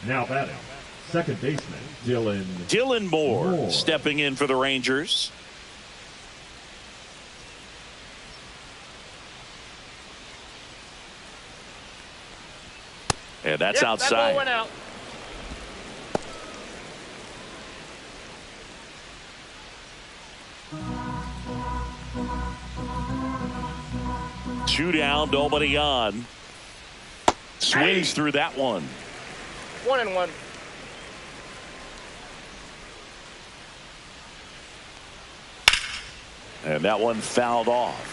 Now batting, second baseman, Dylan Moore stepping in for the Rangers. And that's outside. That ball went out. Two down, nobody on. Swings through that one. 1-1. And that one fouled off.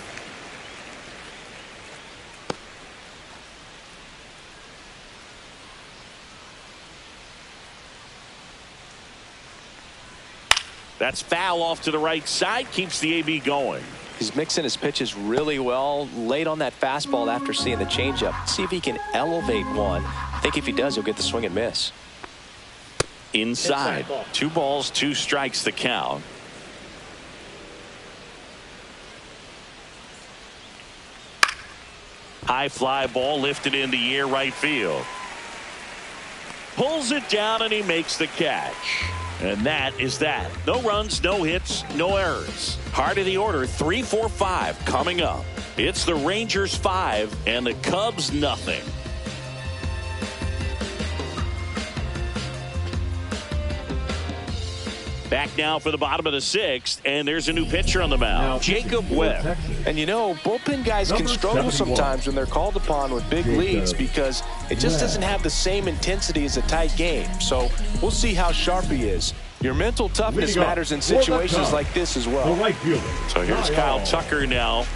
That's foul off to the right side. Keeps the AB going. He's mixing his pitches really well. Late on that fastball after seeing the changeup. See if he can elevate one. I think if he does, he'll get the swing and miss. Inside. 2 balls, 2 strikes the count. High fly ball lifted in the air, right field. Pulls it down and he makes the catch. And that is that. No runs, no hits, no errors. Heart of the order, 3-4-5 coming up. It's the Rangers 5 and the Cubs nothing. Back now for the bottom of the 6th, and there's a new pitcher on the mound, Jacob Webb. And you know, bullpen guys can struggle sometimes when they're called upon with big leads because it just doesn't have the same intensity as a tight game. So we'll see how sharp he is. Your mental toughness matters in situations like this as well. The right fielder. So here's Kyle Tucker now.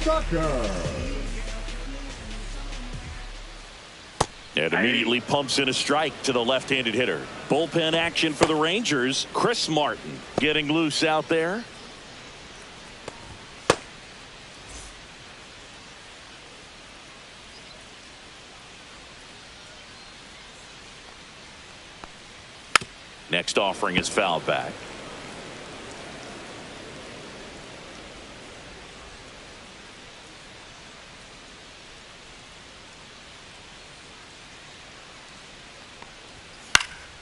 Tucker. And immediately pumps in a strike to the left-handed hitter. Bullpen action for the Rangers. Chris Martin getting loose out there. Next offering is fouled back.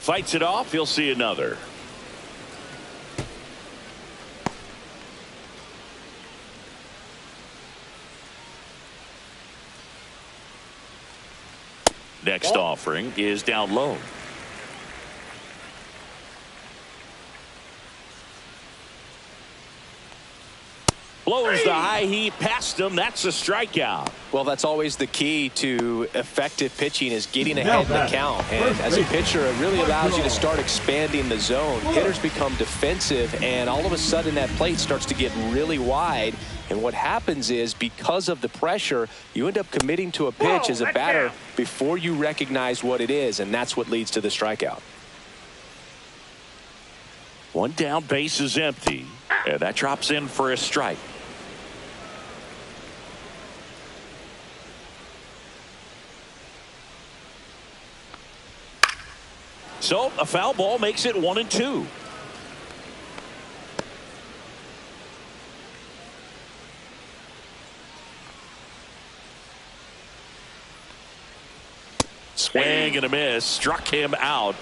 Fights it off. He'll see another. Next offering is down low. Blows the high heat past him. That's a strikeout. Well, that's always the key to effective pitching, is getting ahead in the count. And as a pitcher, it really allows you to start expanding the zone. Hitters become defensive, and all of a sudden that plate starts to get really wide. And what happens is, because of the pressure, you end up committing to a pitch as a batter before you recognize what it is, and that's what leads to the strikeout. One down, base is empty, and that drops in for a strike. So a foul ball makes it 1-2. Swing and a miss. Struck him out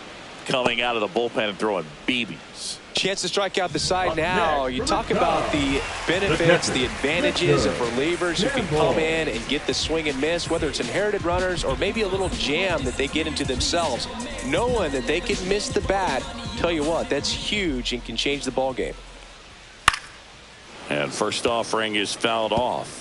coming out of the bullpen and throwing BBs. Chance to strike out the side now. You talk about the benefits, the advantages of relievers who can come in and get the swing and miss, whether it's inherited runners or maybe a little jam that they get into themselves. Knowing that they can miss the bat, tell you what, that's huge and can change the ball game. And first offering is fouled off.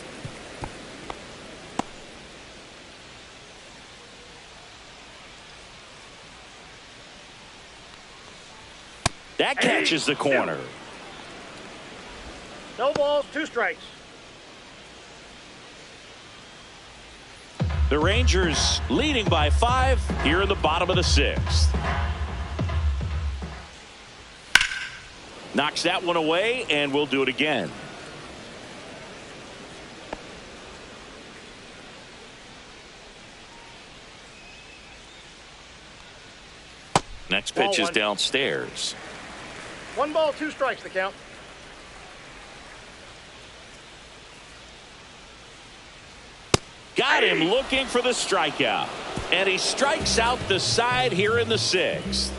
That catches the corner. No balls, 2 strikes. The Rangers leading by 5 here in the bottom of the 6th. Knocks that one away, and we'll do it again. Next pitch is downstairs. 1 ball, 2 strikes, the count. Got him looking for the strikeout. And he strikes out the side here in the 6th.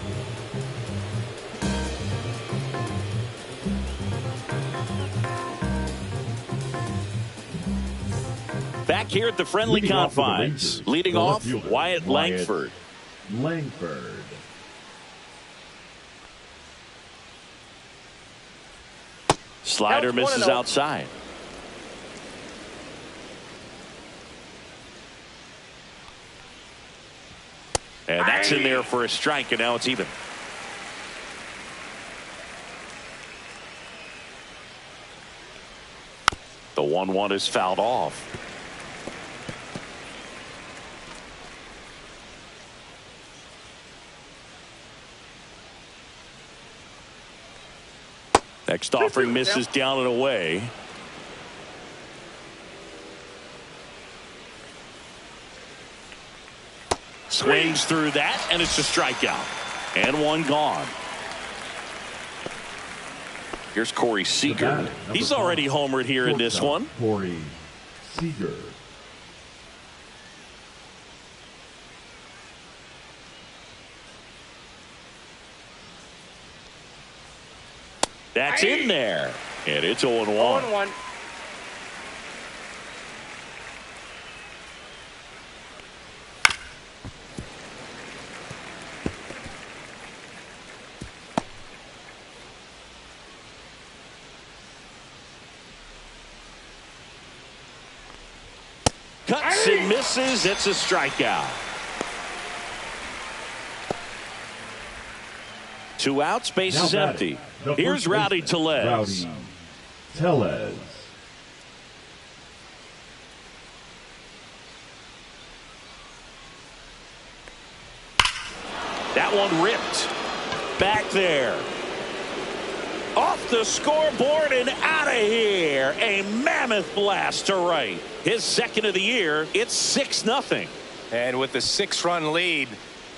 Back here at the friendly confines. Leading off, Wyatt Langford. Slider misses outside. And that's in there for a strike, and now it's even. The 1-1 is fouled off. Next offering misses down and away. Swings through that, and it's a strikeout. And 1 gone. Here's Corey Seager. He's already homered here in this one. Corey Seager. That's in there. And it's 0-1. 0-1. Cuts and misses. It's a strikeout. 2 outs. Base is empty. Here's Rowdy Tellez. That one ripped. Back there. Off the scoreboard and out of here. A mammoth blast to right. His 2nd of the year. It's 6-0. And with the 6-run lead,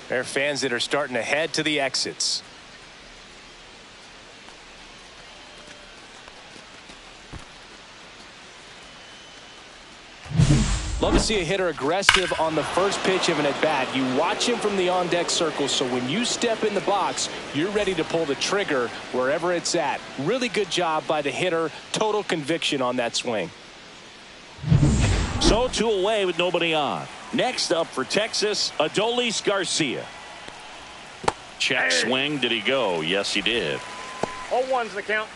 there are fans that are starting to head to the exits. Love to see a hitter aggressive on the first pitch of an at-bat. You watch him from the on-deck circle, so when you step in the box, you're ready to pull the trigger wherever it's at. Really good job by the hitter. Total conviction on that swing. So 2 away with nobody on. Next up for Texas, Adolis Garcia. Check swing. Did he go? Yes, he did. 0-1's the count.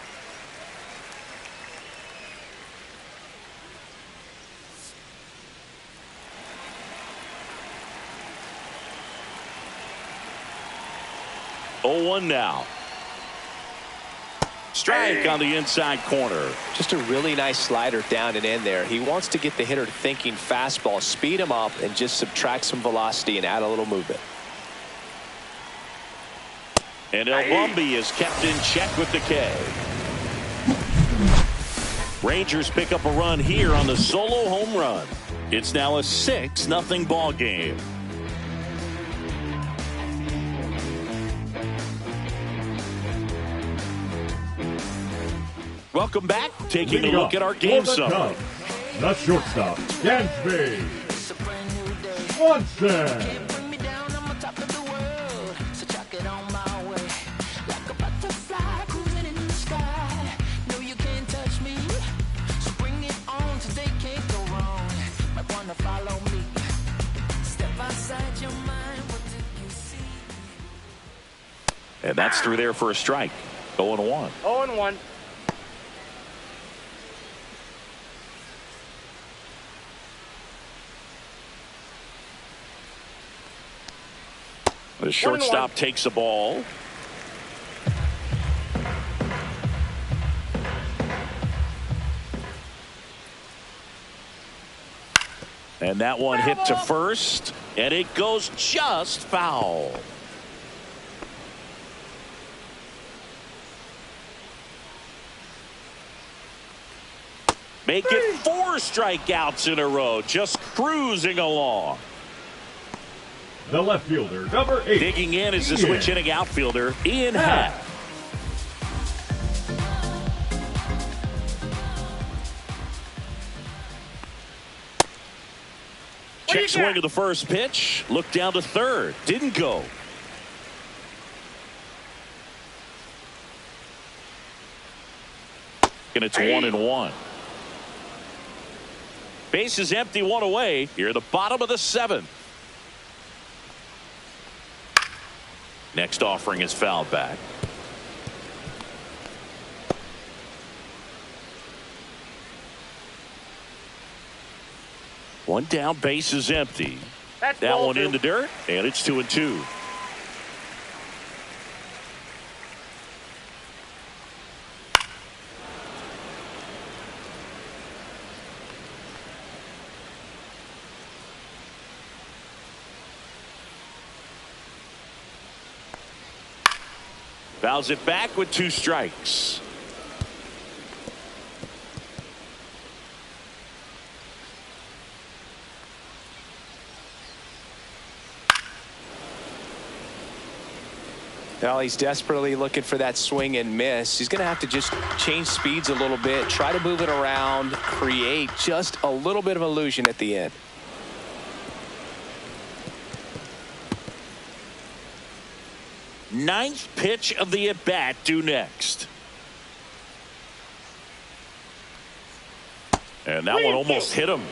Oh, 0-1 now. Strike on the inside corner. Just a really nice slider down and in there. He wants to get the hitter thinking fastball, speed him up, and just subtract some velocity and add a little movement. And El Bumby is kept in check with the K. Rangers pick up a run here on the solo home run. It's now a 6-0 ball game. Welcome back. Taking a look at our game summary. The shortstop, Dansby. Swanson. And that's through there for a strike. 0-1. 0-1. The shortstop takes the ball. And that one hit to first, and it goes just foul. Make it 4 strikeouts in a row, just cruising along. The left fielder, number 8. Digging in is the switch hitting outfielder, Ian Happ. Check swing of the first pitch. Look down to third. Didn't go. And it's 1-1. Base is empty, 1 away. Here at the bottom of the 7th. Next offering is fouled back. One down, base is empty. That's that one 2. in the dirt, and it's 2-2. Fouls it back with 2 strikes. Well, he's desperately looking for that swing and miss. He's going to have to just change speeds a little bit, try to move it around, create just a little bit of illusion at the end. Ninth pitch of the at-bat due next. And that one almost hit him.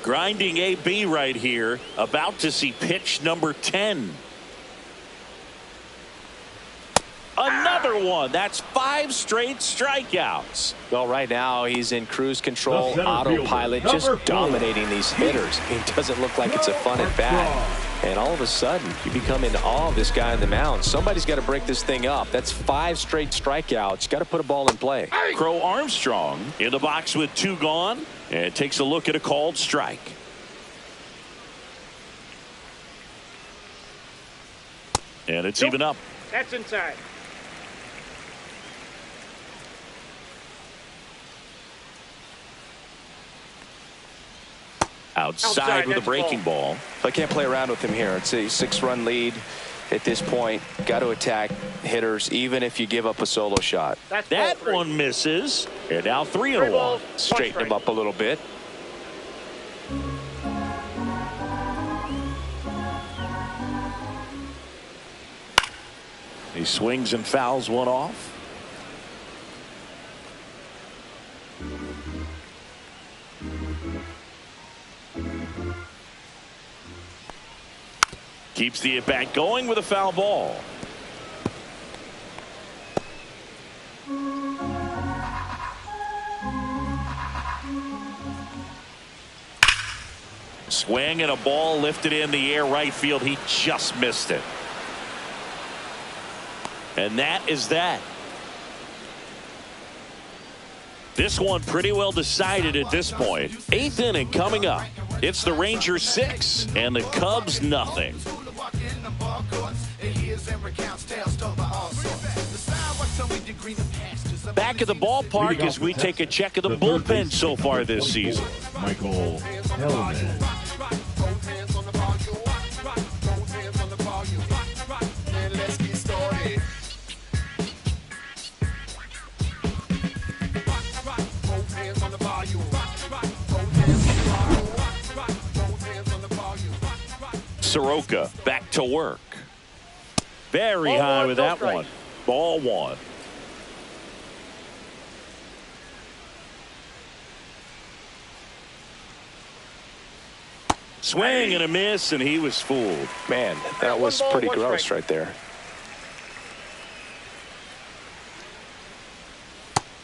Grinding AB right here. About to see pitch number 10. Another one. That's 5 straight strikeouts. Well, right now he's in cruise control, autopilot, just dominating these hitters. It doesn't look like it's a fun at bat. And all of a sudden, you become in awe of this guy on the mound. Somebody's got to break this thing up. That's 5 straight strikeouts. Got to put a ball in play. Crow Armstrong in the box with 2 gone, and takes a look at a called strike. And it's even up. That's inside. Outside with a breaking ball. I can't play around with him here. It's a 6-run lead. At this point, got to attack hitters even if you give up a solo shot. That one misses. And now 3-1. Straighten him up a little bit. He swings and fouls one off. Keeps the at-bat going with a foul ball. Swing and a ball lifted in the air right field. He just missed it. And that is that. This one pretty well decided at this point. 8th inning coming up. It's the Rangers 6 and the Cubs nothing. Back at the ballpark as we take a check of the bullpen so far this season. Michael Hellman. Soroka back to work. Very high with that one. Ball one. Swing and a miss, and he was fooled. Man, that was pretty gross right there.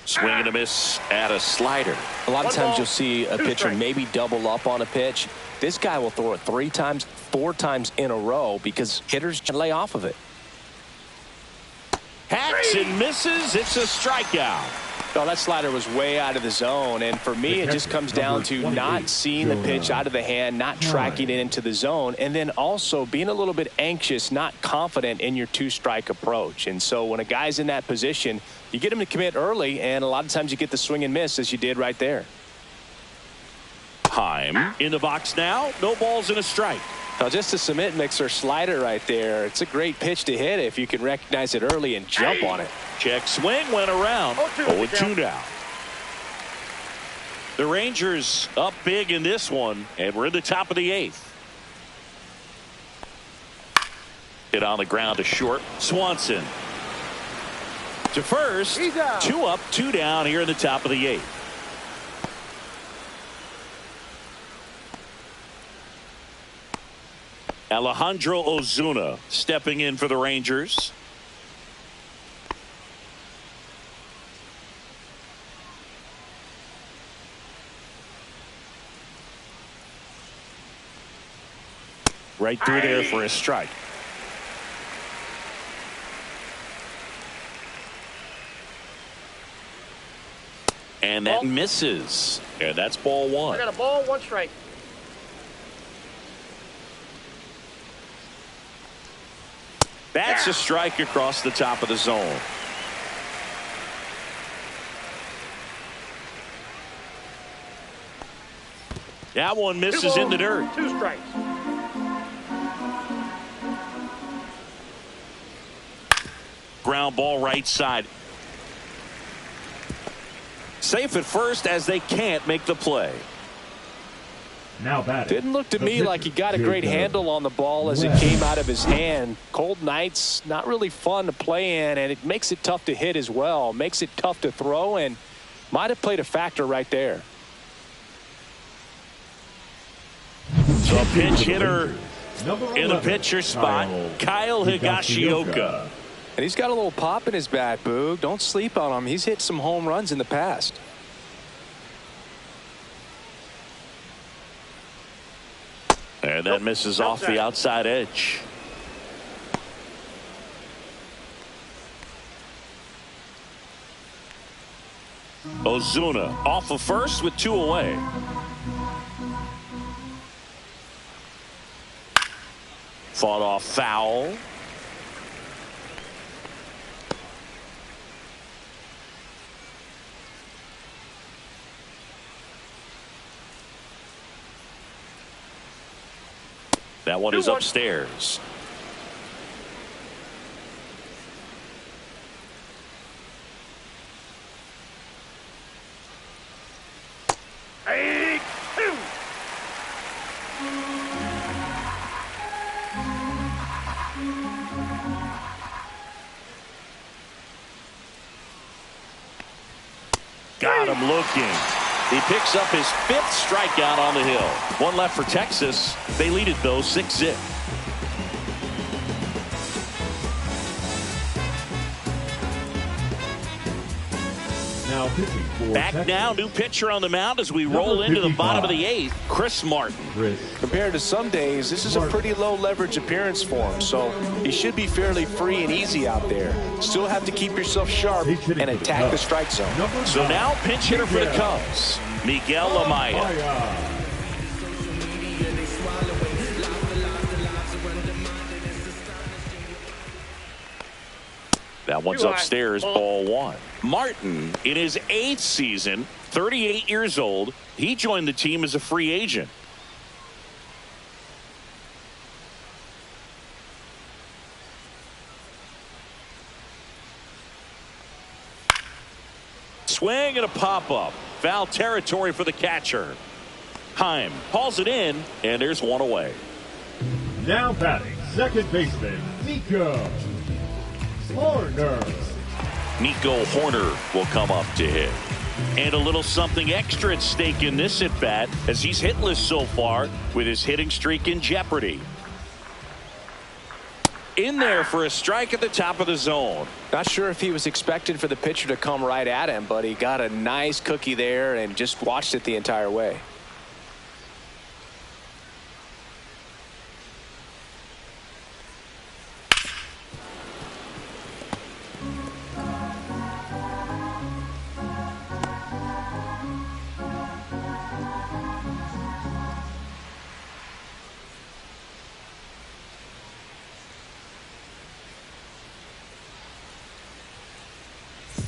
Swing and a miss at a slider. A lot of times you'll see a pitcher maybe double up on a pitch. This guy will throw it 3 times, 4 times in a row because hitters lay off of it. Hacks and misses. It's a strikeout. No, that slider was way out of the zone, and for me it just comes down to not seeing the pitch out of the hand, not tracking it into the zone, and then also being a little bit anxious, not confident in your 2-strike approach. And so when a guy's in that position, you get him to commit early, and a lot of times you get the swing and miss as you did right there. Time in the box now. No balls and a strike. Now just a cement mixer slider right there. It's a great pitch to hit if you can recognize it early and jump on it. Check swing went around. 0-2 now. The Rangers up big in this one, and we're in the top of the 8th. Hit on the ground to short. Swanson to first. 2 up, 2 down here in the top of the 8th. Alejandro Ozuna stepping in for the Rangers. Right through there for a strike. And that misses. And that's ball one. I got a ball, 1 strike. That's a strike across the top of the zone. That one misses in the dirt. 2 strikes. Ground ball right side. Safe at first as they can't make the play. Now batting. Didn't look to me like he got a great handle on the ball as it came out of his hand. Cold nights, not really fun to play in, and it makes it tough to hit as well. Makes it tough to throw, and might have played a factor right there. So a pinch hitter in the pitcher spot, Kyle Higashioka. And he's got a little pop in his bat, Boog. Don't sleep on him. He's hit some home runs in the past. And that misses off the outside edge. Ozuna off of first with 2 away. Fought off foul. That one is upstairs. Got him looking. He picks up his 5th strikeout on the hill. 1 left for Texas. They lead it, though, 6-0. Now pitching for Back Texas. now, new pitcher on the mound as we roll into the bottom of the 8th, Chris Martin. Compared to some days, this is a pretty low leverage appearance for him, so he should be fairly free and easy out there. Still have to keep yourself sharp and attack the strike zone. So now pinch hitter for the Cubs, Miguel Amaya. That one's upstairs, ball 1. Martin, in his 8th season, 38 years old, he joined the team as a free agent. Swing and a pop-up. Foul territory for the catcher. Heim hauls it in, and there's 1 away. Now batting, second baseman, Nico Horner. Nico Horner will come up to hit. And a little something extra at stake in this at-bat as he's hitless so far with his hitting streak in jeopardy. In there for a strike at the top of the zone. Not sure if he was expecting for the pitcher to come right at him, but he got a nice cookie there and just watched it the entire way.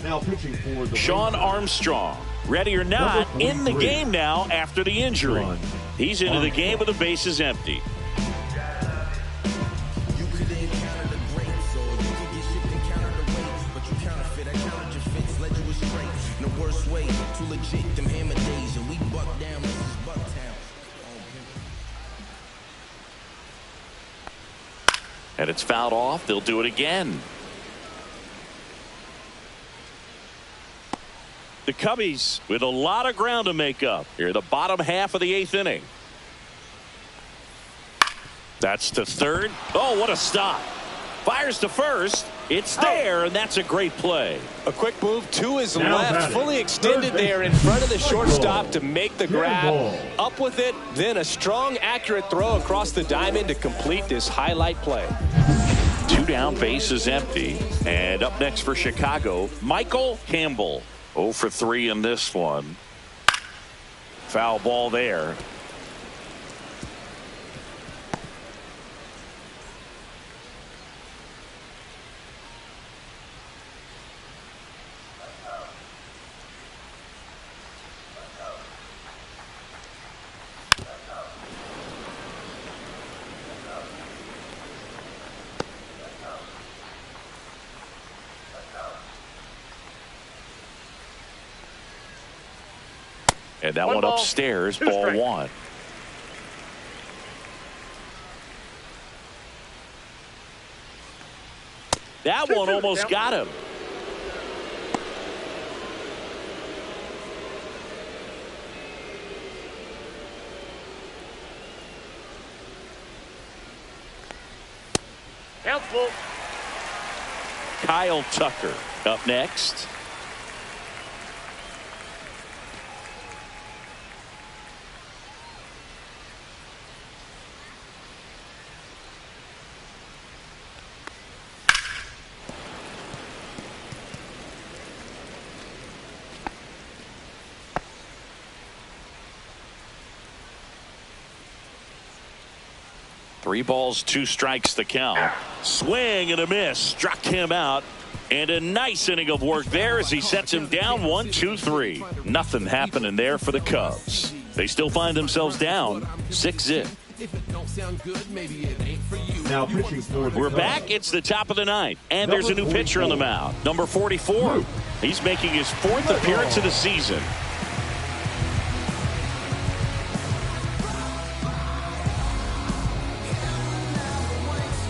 Now pitching for the Sean Armstrong, ready or not, in the game now after the injury. He's into the game with the bases empty. And it's fouled off. They'll do it again. The Cubbies with a lot of ground to make up here, the bottom half of the 8th inning. That's to third. Oh, what a stop. Fires to first. It's there, and that's a great play. A quick move to his left, fully extended there in front of the shortstop to make the grab. Up with it, then a strong, accurate throw across the diamond to complete this highlight play. 2 down, bases empty. And up next for Chicago, Michael Campbell. 0 for 3 in this one. Foul ball there. And that one upstairs, ball 1. That one almost got him. Helpful. Kyle Tucker up next. Three balls, 2 strikes the count. Swing and a miss. Struck him out. And a nice inning of work there as he sets him down 1-2-3. Nothing happening there for the Cubs. They still find themselves down 6-0. Now pitching for the We're Cubs. back. It's the top of the 9th. And there's a new pitcher on the mound. Number 44. He's making his 4th appearance of the season.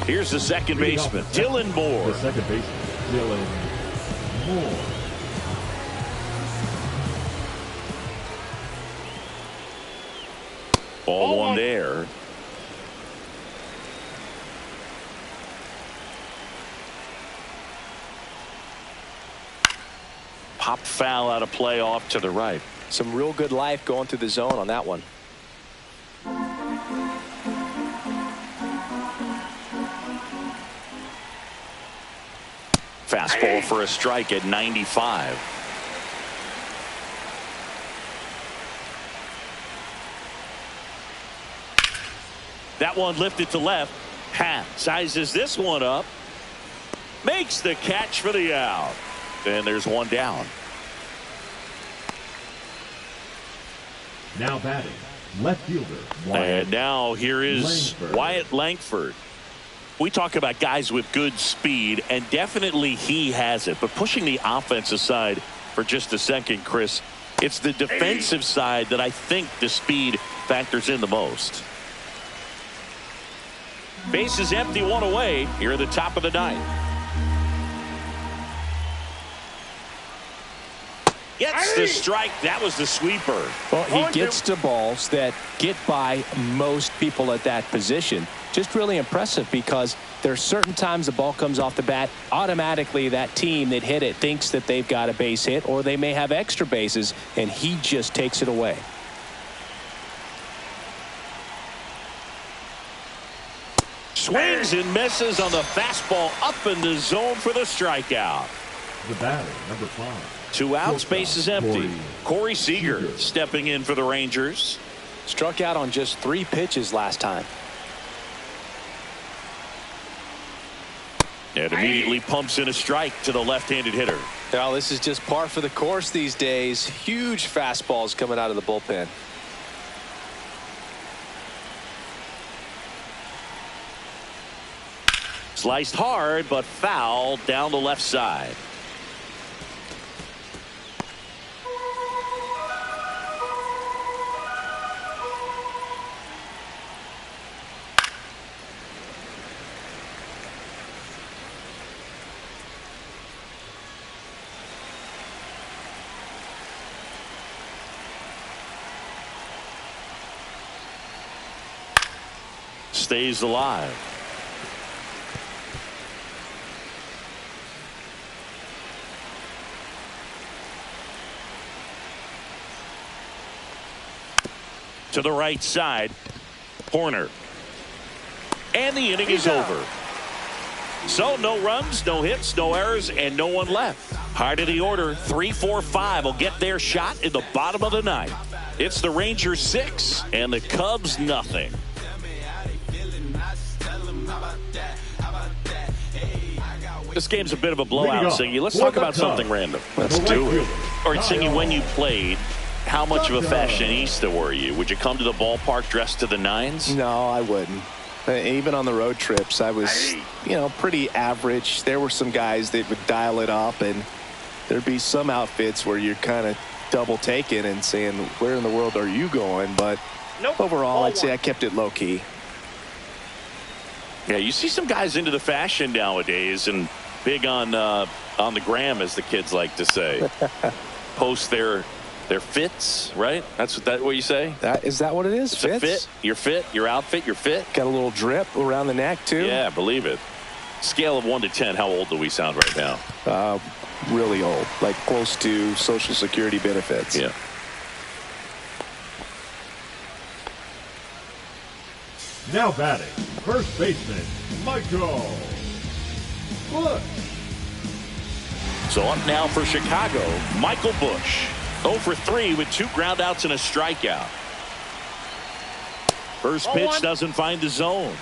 Here's the second baseman, Dylan Moore. The second baseman, Dylan Moore. Ball one there. Pop foul out of play off to the right. Some real good life going through the zone on that one. Fastball for a strike at 95. That one lifted to left. Happ sizes this one up. Makes the catch for the out. And there's one down. Now batting, left fielder. And now here is Wyatt Langford. We talk about guys with good speed, and definitely he has it. But pushing the offense aside for just a second, Chris, it's the defensive side that I think the speed factors in the most. Base is empty, one away here at the top of the ninth. Gets the strike. That was the sweeper. Well, he gets to balls that get by most people at that position. Just really impressive, because there's certain times the ball comes off the bat, automatically that team that hit it thinks that they've got a base hit, or they may have extra bases, and he just takes it away. Swings and misses on the fastball up in the zone for the strikeout. The batter, number 5. 2 outs, base is empty. Corey Seager stepping in for the Rangers. Struck out on just 3 pitches last time. And immediately pumps in a strike to the left-handed hitter. Well, this is just par for the course these days. Huge fastballs coming out of the bullpen. Sliced hard, but foul down the left side. Stays alive. To the right side. Horner. And the inning is over. So no runs, no hits, no errors, and no one left. High to the order. 3, 4, 5 will get their shot in the bottom of the ninth. It's the Rangers 6 and the Cubs nothing. This game's a bit of a blowout, Singy. Let's talk about something random. Let's do it. All right, Singy, when you played, how much of a fashionista were you? Would you come to the ballpark dressed to the nines? No, I wouldn't. Even on the road trips, I was, pretty average. There were some guys that would dial it up, and there'd be some outfits where you're kind of double taking and saying, where in the world are you going? But overall, I'd say I kept it low key. Yeah, you see some guys into the fashion nowadays, and big on the gram, as the kids like to say. Post their fits, right? That's what you say? Is that what it is? It's a fit. Your fit, your outfit, your fit. Got a little drip around the neck too. Yeah, believe it. Scale of 1 to 10, how old do we sound right now? Really old, like close to Social Security benefits. Yeah. Now batting, first baseman, Michael Busch. So up now for Chicago, Michael Busch. 0 for 3 with 2 groundouts and a strikeout. First pitch doesn't find the zone.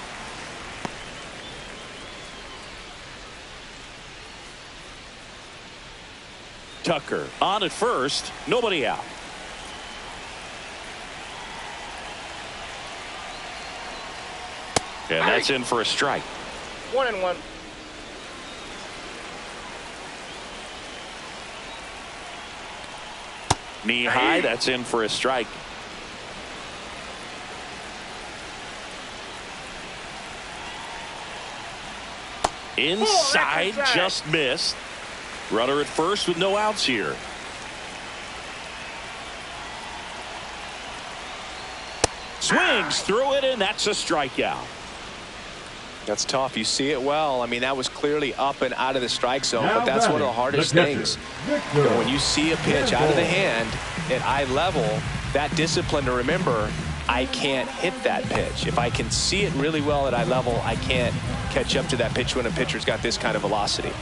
Tucker on at first, nobody out. And that's in for a strike. 1-1. Knee high, that's in for a strike. Inside, just missed. Runner at first with no outs here. Swings through it, and that's a strikeout. That's tough. You see it well. I mean, that was clearly up and out of the strike zone, Now but that's one of the hardest things. You know, when you see a pitch out of the hand at eye level, that discipline to remember, I can't hit that pitch. If I can see it really well at eye level, I can't catch up to that pitch when a pitcher's got this kind of velocity.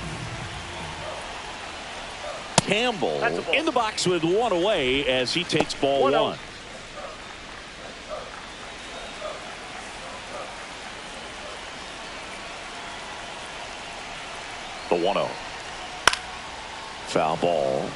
Campbell in the box with one away as he takes ball one. The 1-0. Foul ball.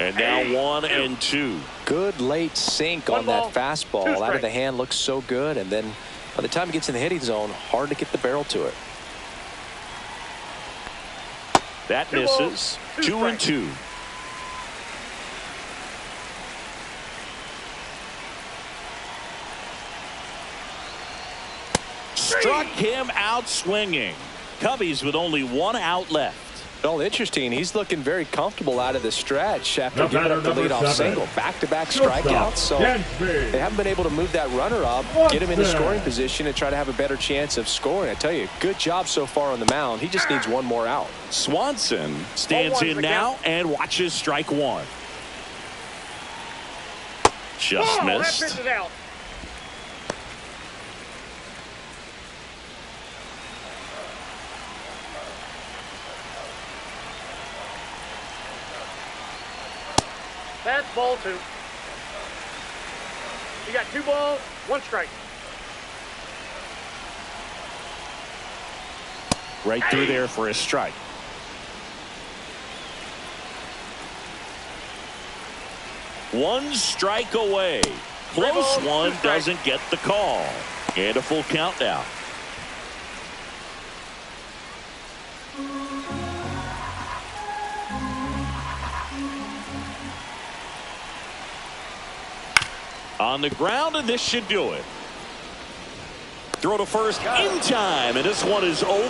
And now 1-2. Good late sink on that fastball. Out of the hand looks so good, and then by the time it gets in the hitting zone, hard to get the barrel to it. That misses. 2-2. Struck him out swinging. Cubbies with only one out left. Well, interesting. He's looking very comfortable out of the stretch after giving up the leadoff single. Back-to-back strikeouts. So they haven't been able to move that runner up, get him into scoring position, and try to have a better chance of scoring. I tell you, good job so far on the mound. He just needs one more out. Swanson stands in now and watches strike one. Just missed. That pitch is out. That's ball two. You got 2 balls, 1 strike. Right through there for a strike. One strike away. Close one, doesn't get the call. And a full count now. On the ground, and this should do it. Throw to first in time, and this one is over.